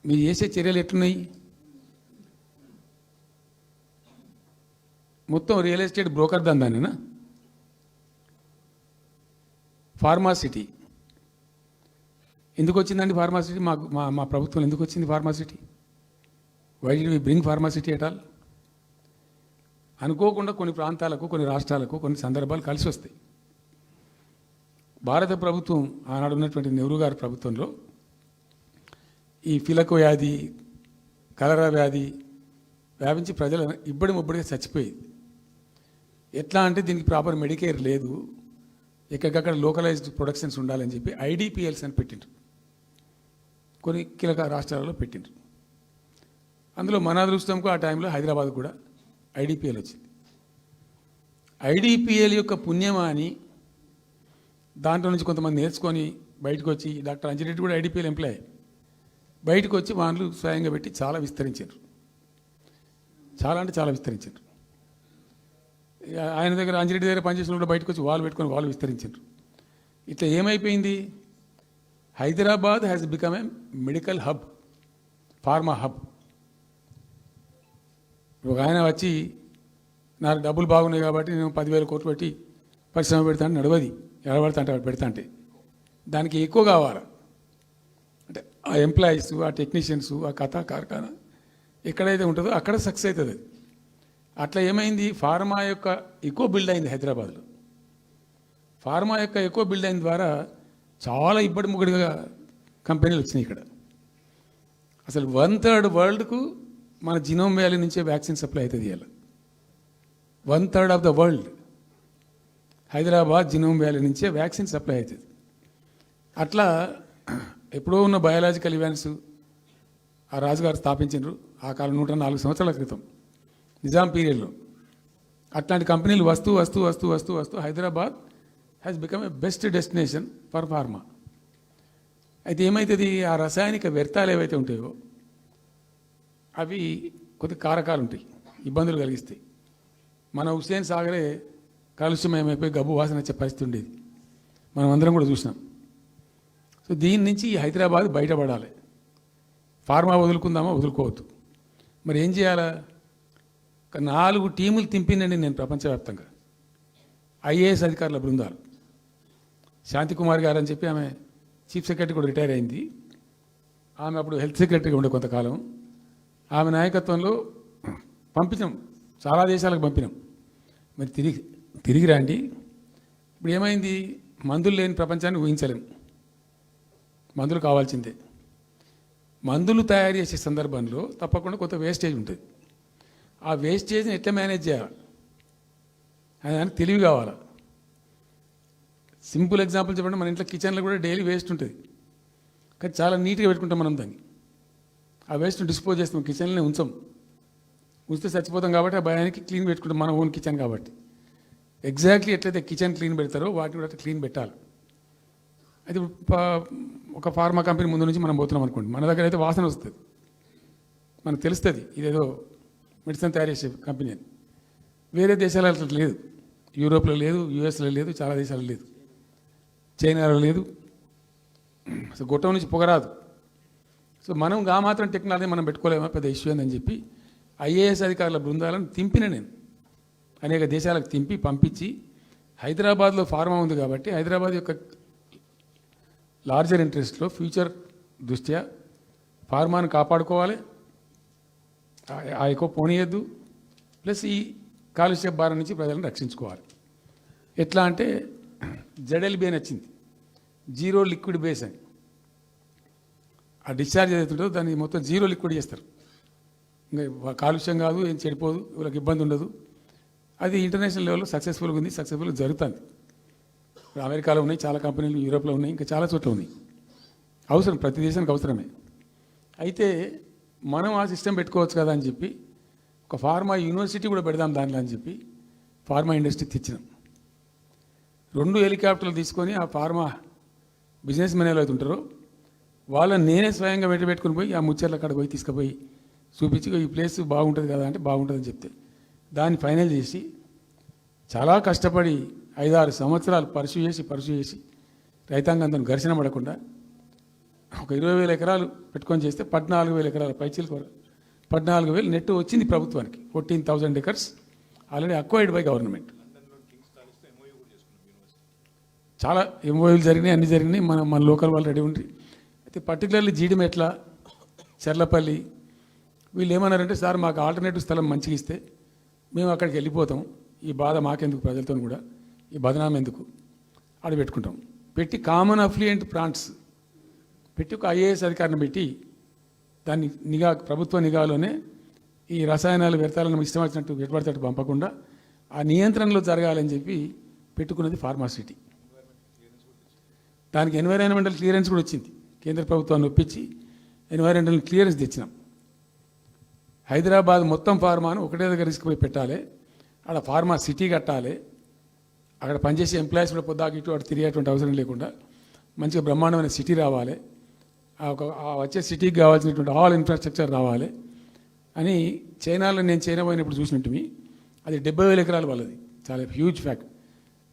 మీరు చేసే చర్యలు ఎట్లున్నాయి? మొత్తం రియల్ ఎస్టేట్ బ్రోకర్ దందానేనా? ఫార్మాసిటీ ఎందుకు వచ్చిందండి? ఫార్మాసిటీ మా ప్రభుత్వం ఎందుకు వచ్చింది pharma city? Why do we bring pharma city at all? అనుకోకుండా కొన్ని ప్రాంతాలకు, కొన్ని రాష్ట్రాలకు కొన్ని సందర్భాలు కలిసి వస్తాయి. భారత ప్రభుత్వం ఆనాడు ఉన్నటువంటి నెహ్రూ గారి ప్రభుత్వంలో ఈ ఫిలకు వ్యాధి, కలరా వ్యాధి వ్యాపించి ప్రజలు ఇబ్బడిగా చచ్చిపోయేది. ఎట్లా అంటే దీనికి ప్రాపర్ మెడికేర్ లేదు, ఎక్కడికక్కడ లోకలైజ్డ్ ప్రొడక్షన్స్ ఉండాలని చెప్పి ఐడిపిఎల్స్ అని పెట్టిండ్రు, కొన్ని కీలక రాష్ట్రాలలో పెట్టిండ్రు. అందులో మన అదృష్టంకు ఆ టైంలో హైదరాబాద్ కూడా ఐడిపిఎల్ వచ్చింది. ఐడిపిఎల్ యొక్క పుణ్యమా అని దాంట్లో నుంచి కొంతమంది నేర్చుకొని బయటకు వచ్చి, డాక్టర్ అంజిరెడ్డి కూడా ఐడిపిఎల్ ఎంప్లాయ్, బయటకు వచ్చి వాళ్ళు స్వయంగా పెట్టి చాలా విస్తరించారు. చాలా అంటే చాలా విస్తరించారు. ఆయన దగ్గర అంజిరెడ్డి దగ్గర పనిచేసిన కూడా బయటకు వచ్చి వాళ్ళు పెట్టుకొని వాళ్ళు విస్తరించారు. ఇట్లా ఏమైపోయింది? Hyderabad has become a medical hub, pharma hub. ఒక ఆయన వచ్చి నాకు డబ్బులు బాగున్నాయి కాబట్టి నేను 10,000 కోట్లు పెట్టి పరిశ్రమ పెడతాను, నడవది, ఎడబడతా అంటే పెడతా అంటే దానికి ఎక్కువ కావాలి. అంటే ఆ ఎంప్లాయీస్, ఆ టెక్నీషియన్స్, ఆ కథా కార్ఖానా ఎక్కడైతే ఉంటుందో అక్కడ సక్సెస్ అవుతుంది. అట్లా ఏమైంది? ఫార్మా యొక్క ఎక్కువ బిల్డ్ అయింది హైదరాబాద్లో. ఫార్మా యొక్క ఎక్కువ బిల్డ్ అయిన ద్వారా చాలా ఇబ్బడి ముగ్గుడిగా కంపెనీలు వచ్చినాయి ఇక్కడ. అసలు 1/3 వరల్డ్కు మన జినోమ్ వ్యాలీ నుంచే వ్యాక్సిన్ సప్లై అవుతుంది. ఇలా 1/3 of the world Hyderabad genome valley నుంచే వ్యాక్సిన్ సప్లై అవుతుంది. అట్లా ఎప్పుడో ఉన్న బయాలజికల్ ఈవెంట్స్ ఆ రాజుగారు స్థాపించారు ఆ కాలం 104 సంవత్సరాల క్రితం నిజాం పీరియడ్లో. అట్లాంటి కంపెనీలు వస్తూ వస్తూ వస్తూ వస్తూ వస్తూ Hyderabad has become a best destination for pharma. అయితే ఏమవుతుంది? ఆ రసాయనిక వ్యర్థాలు ఏవైతే ఉంటాయో అవి కొద్ది కారకాలు ఉంటాయి, ఇబ్బందులు కలిగిస్తాయి. మన హుస్సేన్ సాగరే కాలుష్యమయమైపోయి గబ్బు వాసన వచ్చే పరిస్థితి ఉండేది, మనం అందరం కూడా చూసినాం. సో దీని నుంచి హైదరాబాద్ బయటపడాలి. ఫార్మా వదులుకుందామా? వదులుకోవద్దు. మరి ఏం చేయాలా? 4 టీములు తింపిందండి నేను ప్రపంచవ్యాప్తంగా, ఐఏఎస్ అధికారుల బృందాలు. శాంతికుమార్ గారు అని చెప్పి ఆమె చీఫ్ సెక్రటరీ కూడా రిటైర్ అయింది. ఆమె అప్పుడు హెల్త్ సెక్రటరీగా ఉండే కొంతకాలం. ఆమె నాయకత్వంలో పంపించాం, చాలా దేశాలకు పంపినాం. మరి తిరిగి రండి. ఇప్పుడు ఏమైంది? మందులు లేని ప్రపంచాన్ని ఊహించలేం. మందులు కావాల్సిందే. మందులు తయారు చేసే సందర్భంలో తప్పకుండా కొంత వేస్టేజ్ ఉంటుంది. ఆ వేస్టేజ్ని ఎట్లా మేనేజ్ చేయాలి అని దానికి తెలివి కావాలి. సింపుల్ ఎగ్జాంపుల్ చెప్పండి, మన ఇంట్లో కిచెన్లో కూడా డైలీ వేస్ట్ ఉంటుంది, కానీ చాలా నీట్గా పెట్టుకుంటాం మనం దాన్ని. ఆ వేస్ట్ని డిస్పోజ్ చేస్తాం, కిచెన్లోనే ఉంచితే చచ్చిపోతాం కాబట్టి ఆ భయానికి క్లీన్ పెట్టుకుంటాం, మన ఓన్ కిచెన్ కాబట్టి. ఎగ్జాక్ట్లీ ఎట్లయితే కిచెన్ క్లీన్ పెడతారో వాటిని కూడా క్లీన్ పెట్టాలి. అయితే ఒక ఫార్మా కంపెనీ ముందు నుంచి మనం పోతున్నాం అనుకోండి, మన దగ్గర అయితే వాసన వస్తుంది, మనకు తెలుస్తుంది ఇదేదో మెడిసిన్ తయారు చేసే కంపెనీ అని. వేరే దేశాలలో అట్లా లేదు. యూరోప్లో లేదు, యూఎస్లో లేదు, చాలా దేశాల్లో లేదు, చైనాలో లేదు. అసలు గొట్టం నుంచి పొగరాదు. సో మనం మాత్రం టెక్నాలజీ మనం పెట్టుకోలేమా, పెద్ద ఇష్యూ అని చెప్పి ఐఏఎస్ అధికారుల బృందాలను తింపిన నేను అనేక దేశాలకు తింపి పంపించి, హైదరాబాద్లో ఫార్మా ఉంది కాబట్టి హైదరాబాద్ యొక్క లార్జర్ ఇంట్రెస్ట్లో ఫ్యూచర్ దృష్ట్యా ఫార్మాను కాపాడుకోవాలి, ఆ ఎక్కువ పోనీయద్దు, ప్లస్ ఈ కాలుష్య భారం నుంచి ప్రజలను రక్షించుకోవాలి. ఎట్లా అంటే జెడ్ఎల్బీ అని వచ్చింది, జీరో లిక్విడ్ బేస్ అని. ఆ డిశ్చార్జ్ ఏదైతుందో దాన్ని మొత్తం జీరో లిక్విడ్ చేస్తారు. ఇంకా కాలుష్యం కాదు, ఏం చెడిపోదు, వీళ్ళకి ఇబ్బంది ఉండదు. అది ఇంటర్నేషనల్ లెవెల్లో సక్సెస్ఫుల్గా ఉంది, సక్సెస్ఫుల్గా జరుగుతుంది. ఇప్పుడు అమెరికాలో ఉన్నాయి చాలా కంపెనీలు, యూరోప్లో ఉన్నాయి, ఇంకా చాలా చోట్ల ఉన్నాయి. అవసరం, ప్రతి దేశానికి అవసరమే. అయితే మనం ఆ సిస్టమ్ పెట్టుకోవచ్చు కదా అని చెప్పి ఒక ఫార్మా యూనివర్సిటీ కూడా పెడదాం దాంట్లో అని చెప్పి ఫార్మా ఇండస్ట్రీ తెచ్చినాం. 2 హెలికాప్టర్లు తీసుకొని ఆ ఫార్మా బిజినెస్ మెన్ ఎవరైతే ఉంటారో వాళ్ళని నేనే స్వయంగా పెట్టుకుని పోయి ఆ ముచ్చర్ల కాడ పోయి తీసుకుపోయి చూపించి ఈ ప్లేస్ బాగుంటుంది కదా అంటే బాగుంటుందని చెప్తే దాన్ని ఫైనల్ చేసి చాలా కష్టపడి 5-6 సంవత్సరాలు పర్సూ చేసి రైతాంగంతో ఘర్షణ పడకుండా ఒక 20,000 ఎకరాలు పెట్టుకొని చేస్తే 14,000 ఎకరాల పైచీలు 14,000 నెట్ వచ్చింది ప్రభుత్వానికి. 14,000 acres already acquired by government. చాలా ఎంఓయూలు జరిగినాయి, అన్నీ జరిగినాయి. మన లోకల్ వాళ్ళు రెడీ ఉండి. అయితే పర్టికులర్లీ జీడిమెట్ల, చెర్లపల్లి వీళ్ళు ఏమన్నారంటే, సార్ మాకు ఆల్టర్నేటివ్ స్థలం మంచిగా ఇస్తే మేము అక్కడికి వెళ్ళిపోతాం, ఈ బాధ మాకెందుకు, ప్రజలతో కూడా ఈ బదనాం ఎందుకు, ఆడ పెట్టుకుంటాం. పెట్టి కామన్ అఫ్లియంట్ ప్లాంట్స్ పెట్టి ఒక ఐఏఎస్ అధికారిని పెట్టి దాన్ని ప్రభుత్వ నిఘాలోనే ఈ రసాయనాలు వ్యర్థాలను ఇష్టం వచ్చినట్టు పెట్టుబడితట్టు పంపకుండా ఆ నియంత్రణలో జరగాలని చెప్పి పెట్టుకున్నది ఫార్మాసిటీ. దానికి ఎన్వైరాన్మెంటల్ క్లియరెన్స్ కూడా వచ్చింది. కేంద్ర ప్రభుత్వాన్ని ఒప్పించి ఎన్వైరాన్మెంటల్ క్లియరెన్స్ తెచ్చినాం. హైదరాబాద్ మొత్తం ఫార్మాను ఒకటే దగ్గర తీసుకుపోయి పెట్టాలి, అక్కడ ఫార్మా సిటీ కట్టాలి, అక్కడ పనిచేసే ఎంప్లాయీస్ కూడా పొద్దాకి ఇటు అటు తిరిగేటువంటి అవసరం లేకుండా మంచిగా బ్రహ్మాండమైన సిటీ రావాలి, వచ్చే సిటీకి కావాల్సినటువంటి ఆల్ ఇన్ఫ్రాస్ట్రక్చర్ రావాలి అని. చైనాలో నేను చైనా పోయినప్పుడు చూసినట్టు అది 70,000 ఎకరాలు వాళ్ళది, చాలా హ్యూజ్ ఫ్యాక్ట్.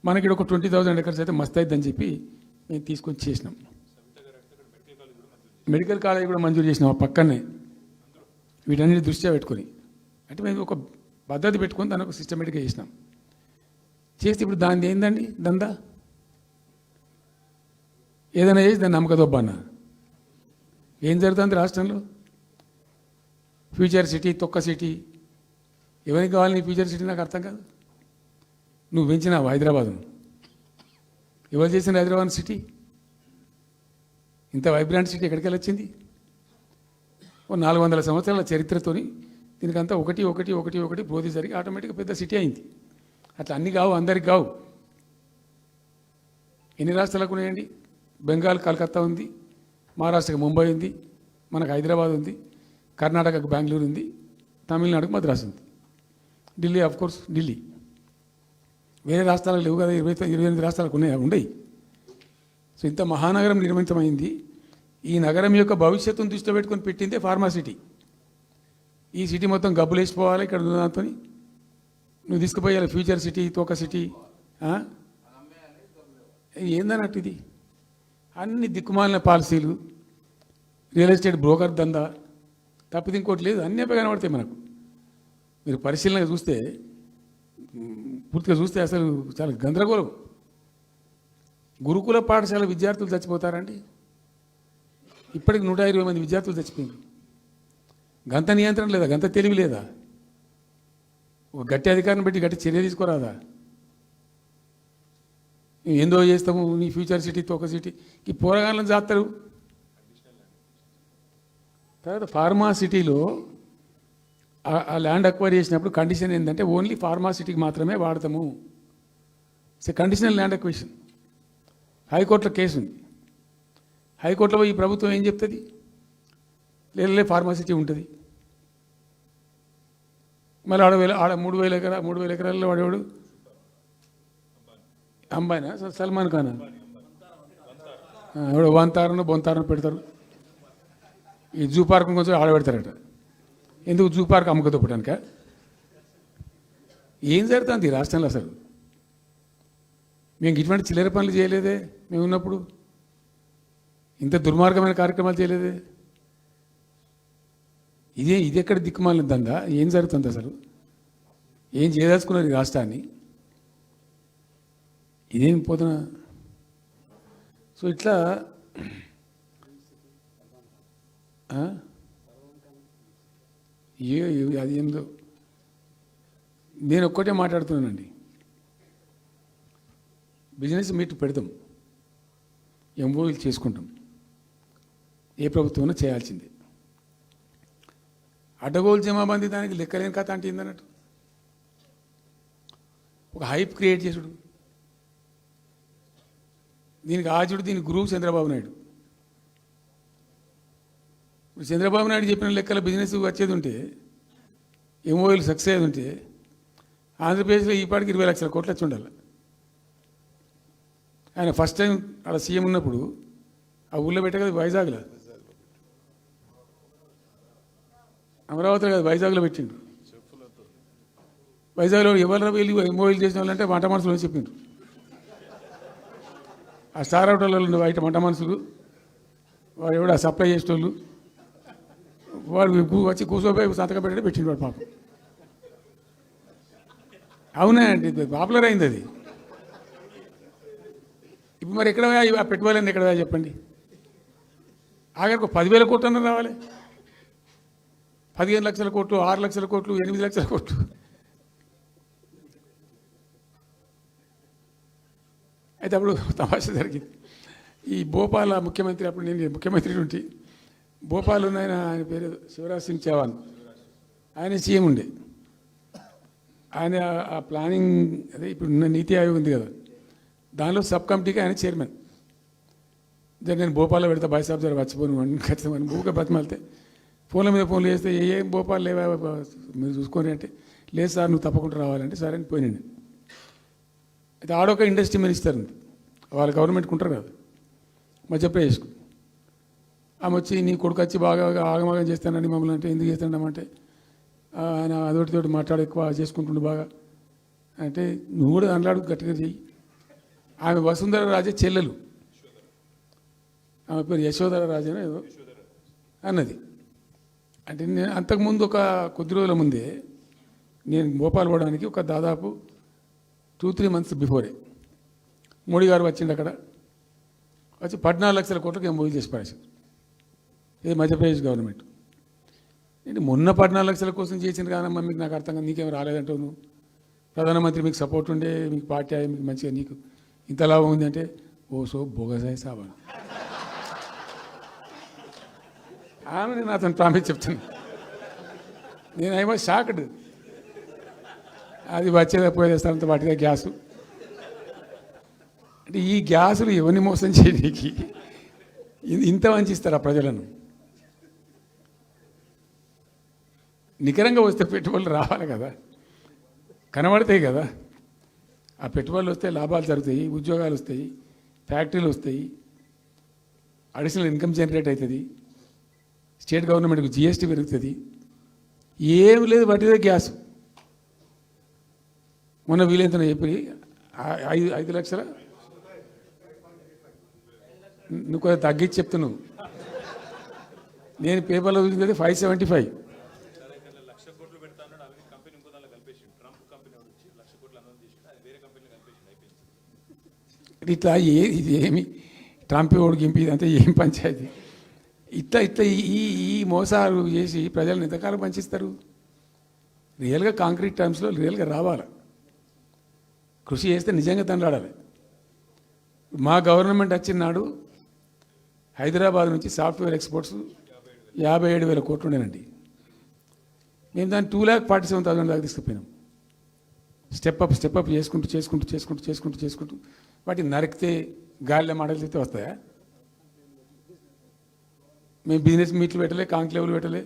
మనకి ఒక 20,000 acres అయితే మస్తు అవుతుందని చెప్పి మేము తీసుకొని చేసినాం. మెడికల్ కాలేజ్ కూడా మంజూరు చేసినాం ఆ పక్కనే, వీటన్నిటి దృష్ట్యా పెట్టుకొని. అంటే మేము ఒక పద్ధతి పెట్టుకొని దాన్ని ఒక సిస్టమేటిక్గా చేసినాం. చేస్తే ఇప్పుడు దాన్ని ఏందండి దందా, ఏదైనా చేసి దాన్ని నమ్మకదొబ్బన్నా. ఏం జరుగుతుంది రాష్ట్రంలో? ఫ్యూచర్ సిటీ, తొక్క సిటీ, ఎవరికి కావాలి నీ ఫ్యూచర్ సిటీ? నాకు అర్థం కాదు. నువ్వు పెంచినావు హైదరాబాద్ను, ఎవరు చేసిన హైదరాబాద్ సిటీ? ఇంత వైబ్రాంట్ సిటీ ఎక్కడికి వెళ్ళొచ్చింది? ఓ 400 సంవత్సరాల చరిత్రతోని దీనికంతా ఒకటి బోధి జరిగి ఆటోమేటిక్గా పెద్ద సిటీ అయింది. అట్లా అన్నీ కావు, అందరికి కావు. ఎన్ని రాష్ట్రాలకు ఉన్నాయండి? బెంగాల్ కలకత్తా ఉంది, మహారాష్ట్రకి ముంబై ఉంది, మనకు హైదరాబాద్ ఉంది, కర్ణాటకకు బెంగళూరు ఉంది, తమిళనాడుకు మద్రాసు ఉంది, ఢిల్లీ ఆఫ్ కోర్స్ ఢిల్లీ. వేరే రాష్ట్రాలకు లేవు కదా, 28 రాష్ట్రాలకు ఉండయి. సో ఇంత మహానగరం నిర్మితమైంది. ఈ నగరం యొక్క భవిష్యత్తును దృష్టిలో పెట్టుకొని పెట్టిందే ఫార్మాసిటీ. ఈ సిటీ మొత్తం గబ్బులు వేసిపోవాలి ఇక్కడ దాంతో. నువ్వు తీసుకుపోయాలి ఫ్యూచర్ సిటీ, తోక సిటీ ఏందన్నట్టు ఇది? అన్ని దిక్కుమాలిన పాలసీలు, రియల్ ఎస్టేట్ బ్రోకర్ దందా తప్పితే ఇంకోటి లేదు. అన్నీ కనబడతాయి మనకు. మీరు పరిశీలనగా చూస్తే, పూర్తిగా చూస్తే అసలు చాలా గందరగోళం. గురుకుల పాఠశాల విద్యార్థులు చచ్చిపోతారండి. ఇప్పటికి 120 మంది విద్యార్థులు చచ్చిపోయారు. గంత నియంత్రణ లేదా? గంత తెలివి లేదా? ఒక గట్టి అధికారిని బట్టి గట్టి చర్య తీసుకోరాదా? ఏందో చేస్తాము నీ ఫ్యూచర్ సిటీతో ఒక సిటీ ఈ పోరగాళ్ళని చేస్తారు. తర్వాత ఫార్మా సిటీలో ఆ ల్యాండ్ అక్వైర్ చేసినప్పుడు కండిషన్ ఏంటంటే ఓన్లీ ఫార్మా సిటీకి మాత్రమే వాడతాము. It's a conditional land acquisition. హైకోర్టులో కేసు ఉంది. హైకోర్టులో ఈ ప్రభుత్వం ఏం చెప్తుంది? లేదు ఫార్మా సిటీ ఉంటుంది. మళ్ళీ ఆడ 3,000 ఎకరాల్లో వాడేవాడు అంబాయినా సల్మాన్ ఖాన్ ఎవడో వంతారను బొంతారను పెడతారు. ఈ జూ పార్క్ కొంచెం ఆడబెడతారట. ఎందుకు జూ పార్క్ అమ్ముకదొప్పడానిక? ఏం జరుగుతుంది ఈ రాష్ట్రంలో అసలు? మేము ఇటువంటి చిల్లర పనులు చేయలేదే మేము ఉన్నప్పుడు. ఇంత దుర్మార్గమైన కార్యక్రమాలు చేయలేదే. ఇది ఎక్కడ దిక్కుమాలిన దందా? ఏం జరుగుతుంది అసలు? ఏం చేయదలుచుకున్నారు ఈ రాష్ట్రాన్ని? ఇదేం పోతున్నా? సో ఇట్లా అది ఏందో నేను ఒక్కటే మాట్లాడుతున్నానండి. బిజినెస్ మీట్ పెడతాం, ఎంఓయూలు చేసుకుంటాం. ఏ ప్రభుత్వం చేయాల్సిందే. అడ్డగోలు జమాబందీ దానికి లెక్కలేని కథ అంటే ఏందన్నట్టు ఒక హైప్ క్రియేట్ చేసుడు. దీనికి ఆజుడు, దీనికి గురువు చంద్రబాబు నాయుడు. ఇప్పుడు చంద్రబాబు నాయుడు చెప్పిన లెక్కల బిజినెస్ వచ్చేది ఉంటే, ఎంఓయూలు సక్సెస్ అయ్యేది ఉంటే ఆంధ్రప్రదేశ్లో ఈ పాటికి 20 లక్షల కోట్లు వచ్చి ఉండాలి. ఆయన ఫస్ట్ టైం అలా సీఎం ఉన్నప్పుడు ఆ ఊళ్ళో పెట్టే కదా వైజాగ్లో, అమరావతిలో కదా వైజాగ్లో పెట్టిండు. వైజాగ్లో ఎవరు వెళ్ళి ఎంఓయూలు చేసిన వాళ్ళంటే వంట మనుషులు అని చెప్పిండ్రు. ఆ స్టార్ హోటల్లో బయట వంట మనుషులు వాడు ఎవడు ఆ సప్లై చేసేటోళ్ళు వాడు వచ్చి కూర్చోపోయి సంతకం పెట్టే పెట్టిండు వాడు పాపం. అవునా అండి, పాపులర్ అయింది అది. ఇప్పుడు మరి ఎక్కడ ఆ పెట్టుబడులన్నీ ఎక్కడ చెప్పండి? ఆఖరికి 10,000 కోట్లు అన్న రావాలి. 15 లక్షల కోట్లు, 6 లక్షల కోట్లు, 8 లక్షల కోట్లు. అయితే అప్పుడు తమాషా జరిగింది. ఈ భోపాల్ ముఖ్యమంత్రి, అప్పుడు నేను ముఖ్యమంత్రి ఉంటే భోపాల్ ఉన్న ఆయన పేరు శివరాజ్ సింగ్ చౌహాన్, ఆయన సీఎం ఉండే. ఆయన ఆ ప్లానింగ్ అదే ఇప్పుడు ఉన్న నీతి ఆయోగ్ ఉంది కదా, దానిలో సబ్ కమిటీకి ఆయన చైర్మన్. నేను భోపాల్లో పెడతా బాయ్సాబ్ జర వచ్చిపోను ఖచ్చితంగా భూగా బతిమాలితే ఫోన్ల మీద ఫోన్లు చేస్తే ఏం భోపాల్ లేవా మీరు చూసుకొని అంటే, లేదు సార్ నువ్వు తప్పకుండా రావాలంటే సరే అని పోయినండి. అయితే ఆడొక ఇండస్ట్రీ మినిస్టర్ ఉంది, వాళ్ళ గవర్నమెంట్కి ఉంటారు కదా మధ్యప్రదేశ్కు. ఆమె వచ్చి నీ కొడుకు వచ్చి బాగా ఆగమాగం చేస్తానని మమ్మల్ని అంటే, ఎందుకు చేస్తానమంటే ఆయన అదొకటితోటి మాట్లాడి ఎక్కువ చేసుకుంటుండు బాగా అంటే, నువ్వు కూడా అన్నాడు గట్టిగా చెయ్యి. ఆమె వసుంధర రాజే చెల్లెలు, ఆమె పేరు యశోధర రాజే ఏదో అన్నది. అంటే నేను అంతకుముందు ఒక కొద్ది రోజుల ముందే నేను భోపాల్ పోవడానికి ఒక దాదాపు 2-3 మంత్స్ బిఫోరే మోడీ గారు వచ్చిండు. అక్కడ వచ్చి 14 లక్షల కోట్లకు ఎంఓయూ చేసి పడేసారు. ఇది మధ్యప్రదేశ్ గవర్నమెంట్. ఏంటి మొన్న 14 లక్షల కోసం చేసిన కానమ్మా, మీకు నాకు అర్థం కాదు, నీకేం రాలేదంటావు నువ్వు. ప్రధానమంత్రి మీకు సపోర్ట్ ఉండే, మీకు పార్టీ అయ్యి మీకు మంచిగా నీకు ఇంత లాభం ఉంది అంటే, ఓ సో బోగసాయి సాబా ఆమె నేను అతను ప్రామిస్ చెప్తాను. నేను ఐ వాజ్ షాక్డ్. అది వచ్చేదా పోయేస్తానంత వాటిగా గ్యాసు అంటే, ఈ గ్యాసులు ఎవరిని మోసం చేయడానికి ఇంత వంచిస్తారా ప్రజలను? నికరంగా వస్తే పెట్టుబడులు రావాలి కదా, కనబడతాయి కదా. ఆ పెట్టుబడులు వస్తే లాభాలు జరుగుతాయి, ఉద్యోగాలు వస్తాయి, ఫ్యాక్టరీలు వస్తాయి, అడిషనల్ ఇన్కమ్ జనరేట్ అవుతుంది, స్టేట్ గవర్నమెంట్కి జిఎస్టీ పెరుగుతుంది. ఏం లేదు, వాటిదే గ్యాస్. మొన్న వీలైతే చెప్పి 5 లక్షల, నువ్వు కొంచెం తగ్గించి చెప్తున్నావు. నేను పేపర్లో చూసింది 575. ఇట్లా ఇది ఏమి ట్రంప్ ఓడికి ఇంపి అంతే ఏం పంచాయతీ? ఇట్లా ఈ మోసాలు చేసి ప్రజలను ఎంతకాలం పంచిస్తారు? రియల్గా కాంక్రీట్ టర్మ్స్లో రియల్గా రావాలి, కృషి చేస్తే నిజంగా తండ్రాడాలి. మా గవర్నమెంట్ వచ్చిన నాడు హైదరాబాద్ నుంచి సాఫ్ట్వేర్ ఎక్స్పోర్ట్స్ 57,000 కోట్లు ఉండేనండి. మేము దాన్ని 2,47,000 దాకా తీసుకుపోయినాం. స్టెప్ అప్ చేసుకుంటూ వాటిని నరికితే గాలిలో మాటలు చెప్తే వస్తాయా? మేము బిజినెస్ మీట్లు పెట్టలే, కాంక్లేవ్లు పెట్టలే,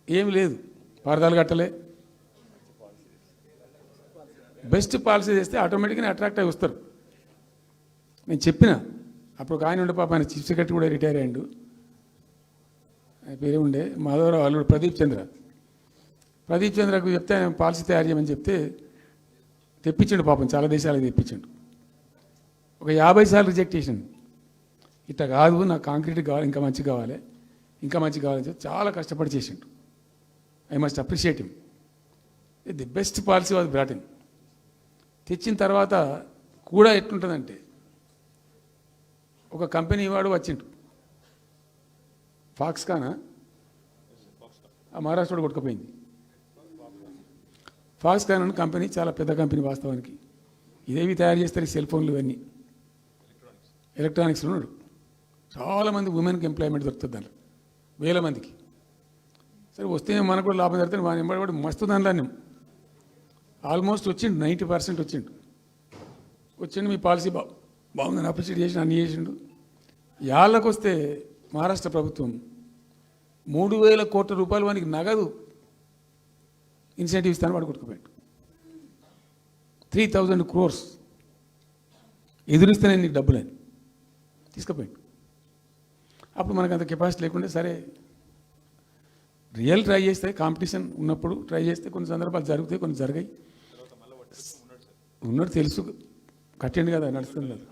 ఏమి లేదు, పరదాలు కట్టలే. బెస్ట్ పాలసీ చేస్తే ఆటోమేటిక్గా అట్రాక్ట్ అయి వస్తారు. నేను చెప్పిన అప్పుడు ఒక ఆయన ఉండే, పాప ఆయన చీఫ్ సెక్రటరీ కూడా రిటైర్ అయ్యాడు, ఆయన పేరే ఉండే మాధవరావు అల్లుడు ప్రదీప్ చంద్రకు చెప్తే ఆయన పాలసీ తయారు చేయమని చెప్తే తెప్పించండు. పాపం చాలా దేశాలకు తెప్పించండు. ఒక 50 సార్లు రిజెక్ట్ చేసిండు. ఇట్లా కాదు, నాకు కాంక్రీట్ కావాలి, ఇంకా మంచి కావాలని చెప్పి చాలా కష్టపడి చేసిండు. I must appreciate him. The best policy was brought in. తెచ్చిన తర్వాత కూడా ఎట్లుంటుందంటే, ఒక కంపెనీ వాడు వచ్చిండు, ఫాక్స్కాన్, ఆ మహారాష్ట్రలో కొట్టుకుపోయింది. ఫాక్స్కాన్ అనే కంపెనీ చాలా పెద్ద కంపెనీ వాస్తవానికి. ఇదేవి తయారు చేస్తారు, సెల్ ఫోన్లు ఇవన్నీ ఎలక్ట్రానిక్స్లో ఉన్నాడు. చాలామంది ఉమెన్కి ఎంప్లాయ్మెంట్ దొరుకుతుంది దాంట్లో, 1000 మందికి. సరే వస్తే మనకు కూడా లాభం జరుగుతుంది. వాని ఎంబడి మస్తు దానిలో ఆల్మోస్ట్ వచ్చిండు, 90% వచ్చిండు. మీ పాలసీ బాగుందని అప్రిషియేట్ చేసి అన్ని చేసిండు. యాళ్ళకు వస్తే మహారాష్ట్ర ప్రభుత్వం 3,000 కోట్ల రూపాయలు వానికి నగదు ఇన్సెంటివ్ ఇస్తాను, వాడు కొట్టుకుపోయాడు. 3,000 crores ఎదురిస్తేనే నీకు డబ్బులని తీసుకుపోయాడు. అప్పుడు మనకు అంత కెపాసిటీ లేకుండా, సరే రియల్ ట్రై చేస్తే, కాంపిటీషన్ ఉన్నప్పుడు ట్రై చేస్తే కొన్ని సందర్భాలు జరుగుతాయి, కొన్ని జరిగాయి. ఉన్నట్టు తెలుసు, కట్టండి కదా, నడుస్తుంది కదా,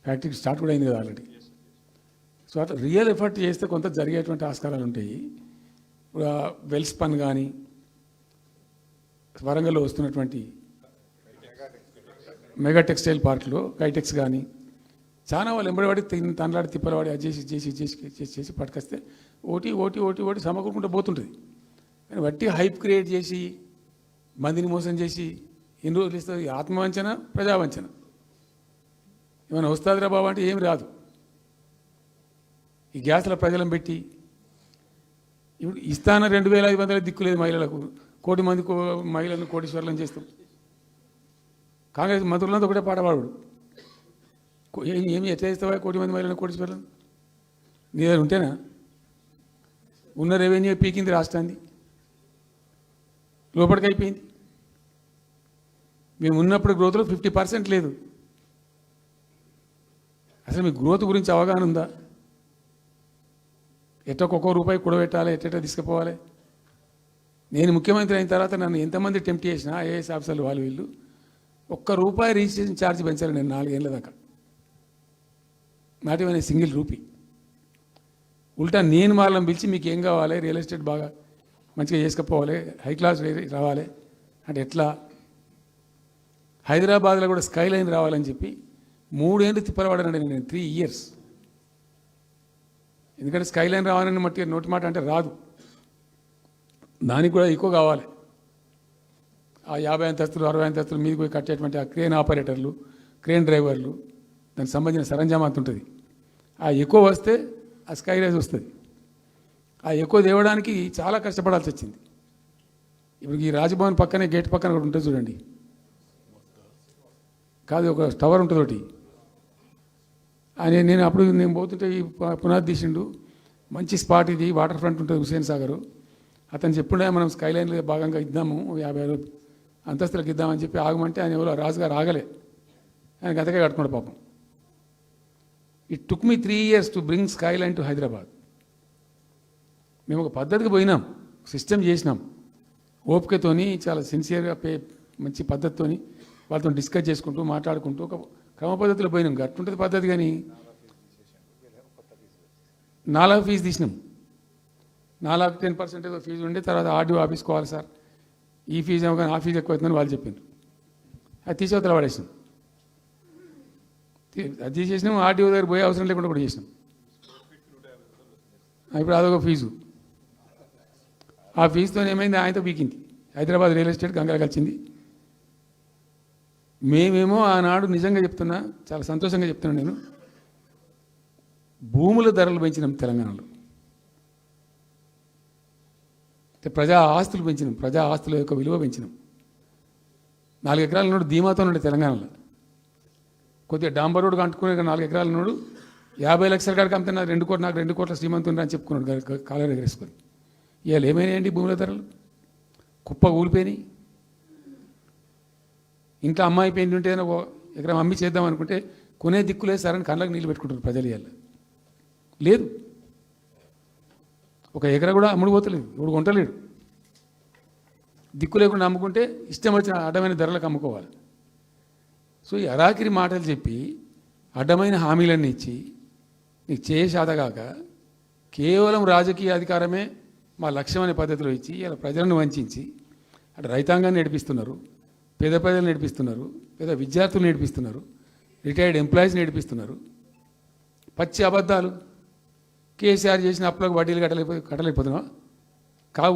ఫ్యాక్టరీ స్టార్ట్ కూడా అయింది కదా ఆల్రెడీ. సో అట్లా రియల్ ఎఫర్ట్ చేస్తే కొంత జరిగేటువంటి ఆస్కారాలు ఉంటాయి. ఇప్పుడు వెల్స్ పన్ కానీ, వరంగల్లో వస్తున్నటువంటి మెగా టెక్స్టైల్ పార్క్లో కైటెక్స్ కానీ, చాలా వాళ్ళు ఎంబడివాడి తనలాడి తిప్పలవాడి అది చేసి పట్టుకొస్తే ఓటి సమకూరుకుంటూ పోతుంటుంది. కానీ వట్టి హైప్ క్రియేట్ చేసి మందిని మోసం చేసి ఎన్ని రోజులు ఇస్తుంది? ఆత్మవంచన, ప్రజావంచన. ఏమైనా వస్తుందిరా బాబు అంటే ఏమి రాదు. ఈ గ్యాస్ల ప్రజలను పెట్టి ఇప్పుడు ఇస్తాన 2,500 దిక్కులేదు మహిళలకు, 1,000,000 మంది మహిళలను కోటీశ్వర్లను చేస్తాం. కాంగ్రెస్ మంత్రులంతా ఒకటే పాట పాడు, ఏమి ఎట్లా చేస్తావా 1,000,000 మంది మహిళలను కోటీశ్వర్లను? నీ దగ్గర ఉంటేనా? ఉన్న రెవెన్యూ పీకింది రాష్ట్రాన్ని, లోపలికి అయిపోయింది. మేము ఉన్నప్పుడు గ్రోత్లో 50% లేదు. అసలు మీ గ్రోత్ గురించి అవగాహన ఉందా? ఒక్కొక్క రూపాయి కూడబెట్టాలి, ఎట్ట తీసుకుపోవాలి? నేను ముఖ్యమంత్రి అయిన తర్వాత నన్ను ఎంతమంది టెంప్ట్ చేసినా, ఐఏఎస్ ఆఫీసర్లు వాళ్ళు వీళ్ళు, ₹1 రిజిస్ట్రేషన్ ఛార్జ్ పెంచాలి నేను 4 ఏళ్ళ దాకా. Not even single rupee. ఉల్టా నేను వాళ్ళని పిలిచి మీకు ఏం కావాలి, రియల్ ఎస్టేట్ బాగా మంచిగా చేసుకుపోవాలి, హై క్లాస్ రావాలి అంటే ఎట్లా? హైదరాబాద్లో కూడా స్కై లైన్ రావాలని చెప్పి 3 ఏళ్ళు తిప్పలవాడనండి నేను, 3 years. ఎందుకంటే స్కై లైన్ రావాలని మట్టి నోటి మాట అంటే రాదు, దానికి కూడా ఎక్కువ కావాలి. ఆ 50 అంతస్తులు 60 అంతస్తులు మీదకి పోయి కట్టేటువంటి ఆ క్రేన్ ఆపరేటర్లు, క్రేన్ డ్రైవర్లు, దానికి సంబంధించిన సరంజామా అంత ఉంటుంది. ఆ ఎక్కువ వస్తే ఆ స్కై రైజ్ వస్తుంది. ఆ ఎక్కువ తేవడానికి చాలా కష్టపడాల్సి వచ్చింది. ఇప్పుడు ఈ రాజభవన్ పక్కనే గేట్ పక్కన ఒకటి ఉంటుంది చూడండి, కాదు ఒక టవర్ ఉంటుంది ఒకటి. నేను అప్పుడు నేను పోతుంటే ఈ పునాది తీసిండు, మంచి స్పాట్ ఇది, వాటర్ ఫ్రంట్ ఉంటుంది హుసేన్ సాగర్. అతను చెప్పుండే మనం స్కై లైన్లో భాగంగా ఇద్దాము, 50 అంతస్తులకు ఇద్దామని చెప్పి ఆగమంటే ఆయన ఎవరో రాజుగారు ఆగలే, ఆయనకు అంతకే కట్టుకున్నాడు పాపం. It took me 3 years to bring sky line to Hyderabad. మేము ఒక పద్ధతికి పోయినాం, సిస్టమ్ చేసినాం, ఓపికతోని చాలా సిన్సియర్గా మంచి పద్ధతితోని వాళ్ళతో డిస్కస్ చేసుకుంటూ మాట్లాడుకుంటూ ఒక క్రమ పద్ధతిలో పోయినాం. గట్టుంటుంది పద్ధతి. కానీ 4 ఫీజు తీసినాం, 4 10% ఏదో ఫీజు ఉండే. తర్వాత ఆర్డీఓ ఆఫీస్కోవాలి సార్, ఈ ఫీజు ఏమో కానీ ఆ ఫీజు ఎక్కువ అవుతుందని వాళ్ళు చెప్పారు. అది తీసేవతల పడేసినాం. అది తీసేసినాం, ఆర్డీఓ దగ్గర పోయే అవసరం లేకుండా కూడా చేసినాం. ఇప్పుడు అదొక ఫీజు. ఆ ఫీజుతో ఏమైంది, ఆయనతో బీకింది. హైదరాబాద్ రియల్ ఎస్టేట్ గంగలో కలిసింది. మేమేమో ఆనాడు నిజంగా చెప్తున్నా, చాలా సంతోషంగా చెప్తున్నాను నేను, భూముల ధరలు పెంచినాం తెలంగాణలో. ప్రజా ఆస్తులు పెంచినాం, ప్రజా ఆస్తుల యొక్క విలువ పెంచినాం. 4 ఎకరాల నోడు ధీమాతో ఉండే తెలంగాణలో. కొద్దిగా డాంబర్ రోడ్డు అంటుకునే 4 ఎకరాల నోడు 50 లక్షల కాడికి అమ్మితే నాకు 2 కోట్ల శ్రీమంతుడు అని చెప్పుకున్నాడు కాలర్ ఎగరేసుకొని. ఇవాళ ఏమైనాయండి భూముల ధరలు? కుప్ప ఊలిపోయినాయి. ఇంట్లో అమ్మాయి పెయింట్ ఉంటే ఒక ఎకరం అమ్మి చేద్దాం అనుకుంటే కొనే దిక్కులే సరని కళ్ళకు నీళ్ళు పెట్టుకుంటారు ప్రజలు. ఇవాళ లేదు, ఒక ఎకరా కూడా అమ్ముడు పోతలేదు, ఇప్పుడు కొంటలేడు. దిక్కు లేకుండా అమ్ముకుంటే ఇష్టం వచ్చిన అడ్డమైన ధరలకు అమ్ముకోవాలి. సో ఈ అరాకిరి మాటలు చెప్పి అడ్డమైన హామీలన్నీ ఇచ్చి నీకు చేసాదగాక కేవలం రాజకీయ అధికారమే మా లక్ష్యం అనే పద్ధతిలో ఇచ్చి ఇలా ప్రజలను వంచి అటు రైతాంగాన్ని నడిపిస్తున్నారు, పేద ప్రజలు నడిపిస్తున్నారు, పేద విద్యార్థులు నడిపిస్తున్నారు, రిటైర్డ్ ఎంప్లాయీస్ నడిపిస్తున్నారు. పచ్చి అబద్ధాలు. కేసీఆర్ చేసిన అప్పులకు వడ్డీలు కట్టలేకపోతున్నావా?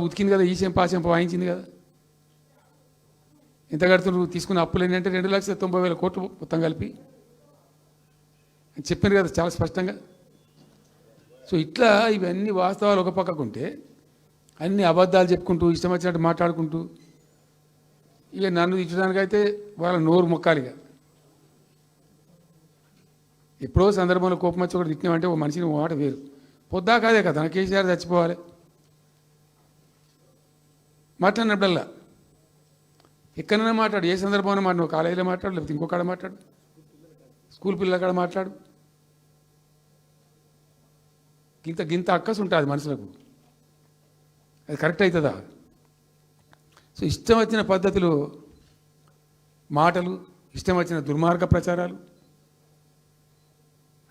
ఉతికింది కదా, ఈ చెంప ఆ చెంప వాయించింది కదా. ఎంత కడుతున్నారు? తీసుకున్న అప్పులు ఏంటంటే 2,90,000 కోట్లు మొత్తం కలిపి చెప్పాను కదా చాలా స్పష్టంగా. సో ఇట్లా ఇవన్నీ వాస్తవాలు ఒక పక్కకుంటే అన్ని అబద్ధాలు చెప్పుకుంటూ ఇష్టం వచ్చినట్టు మాట్లాడుకుంటూ ఇక నన్ను ఇచ్చడానికైతే వాళ్ళ నోరు మొక్కాలిగా. ఎప్పుడో సందర్భంలో కోపం వచ్చి ఒకటి తిట్టినామంటే ఒక మనిషిని మాట వేరు. పొద్దాకాదే కదా నా కేసీఆర్ చచ్చిపోవాలి మాట్లాడినప్పుడల్లా. ఎక్కడైనా మాట్లాడు, ఏ సందర్భంలో మాట, నువ్వు కాలేజీలో మాట్లాడు, లేకపోతే ఇంకో కాడ మాట్లాడు, స్కూల్ పిల్లల కాడ మాట్లాడు. గింత అక్కసు ఉంటుంది మనుషులకు. అది కరెక్ట్ అవుతుందా? సో ఇష్టం వచ్చిన పద్ధతులు, మాటలు, ఇష్టం వచ్చిన దుర్మార్గ ప్రచారాలు,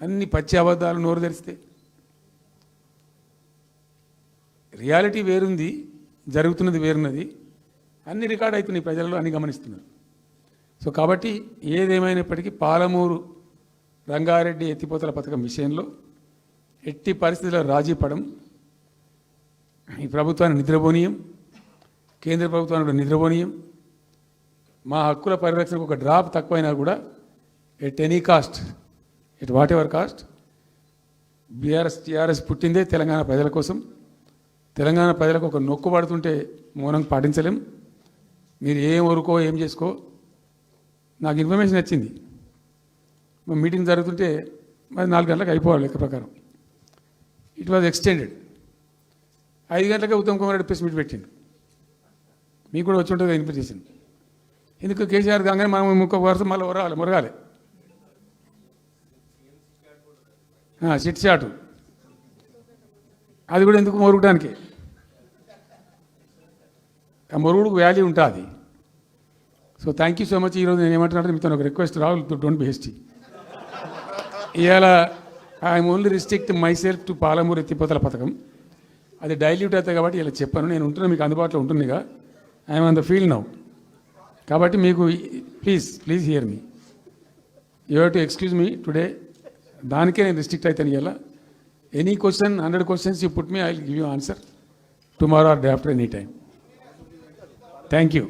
అన్ని పచ్చి అబద్ధాలు నోరు తెరిస్తే. రియాలిటీ వేరుంది, జరుగుతున్నది వేరున్నది. అన్ని రికార్డ్ అవుతున్నాయి, ప్రజలలో అన్ని గమనిస్తున్నారు. సో కాబట్టి ఏదేమైనప్పటికీ పాలమూరు రంగారెడ్డి ఎత్తిపోతల పథకం విషయంలో ఎట్టి పరిస్థితుల్లో రాజీ పడం. ఈ ప్రభుత్వాన్ని నిద్రపోనీయం, కేంద్ర ప్రభుత్వాన్ని కూడా నిద్రపోనీయం. మా హక్కుల పరిరక్షణకు ఒక డ్రాప్ తక్కువైనా కూడా at any cost, at whatever cost, TRS పుట్టిందే తెలంగాణ ప్రజల కోసం. తెలంగాణ ప్రజలకు ఒక నొక్కు పడుతుంటే మౌనం పాటించలేం. మీరు ఏం ఊరుకో ఏం చేసుకో. నాకు ఇన్ఫర్మేషన్ వచ్చింది, మీటింగ్ జరుగుతుంటే మరి 4 గంటలకు అయిపోవాలి లెక్క ప్రకారం. It was extended. 5 గంటలకే ఉత్తమ్ కుమార్ రెడ్డి ప్రెస్ మీట్ పెట్టిండు. మీకు కూడా వచ్చి ఉంటుంది ఇన్విటేషన్. ఎందుకు కేసీఆర్ కాగానే మనం ఇంకొక వరుస మళ్ళీ మురగాలి. చిట్ చాటు అది కూడా ఎందుకు మొరగడానికి? ఆ మొరుగుడుకు వాల్యూ ఉంటుంది. So thank you so much. ఈరోజు నేను ఏమంటున్నాను, మీతో ఒక request, Rahul, don't be hasty. ఇవాళ I'm only restrict my self to Palamuru ఎత్తిపోతల పథకం. అది డైల్యూట్ అవుతాయి కాబట్టి ఇలా చెప్పాను. నేను ఉంటున్నా, మీకు అందుబాటులో ఉంటుందిగా. I'm on the field now. కాబట్టి మీకు please here me. You have to excuse me today. దానికే నేను రిస్ట్రిక్ట్ అవుతాను. ఇలా any question, 100 questions you put me, I will give you answer tomorrow or day after, any time. Thank you.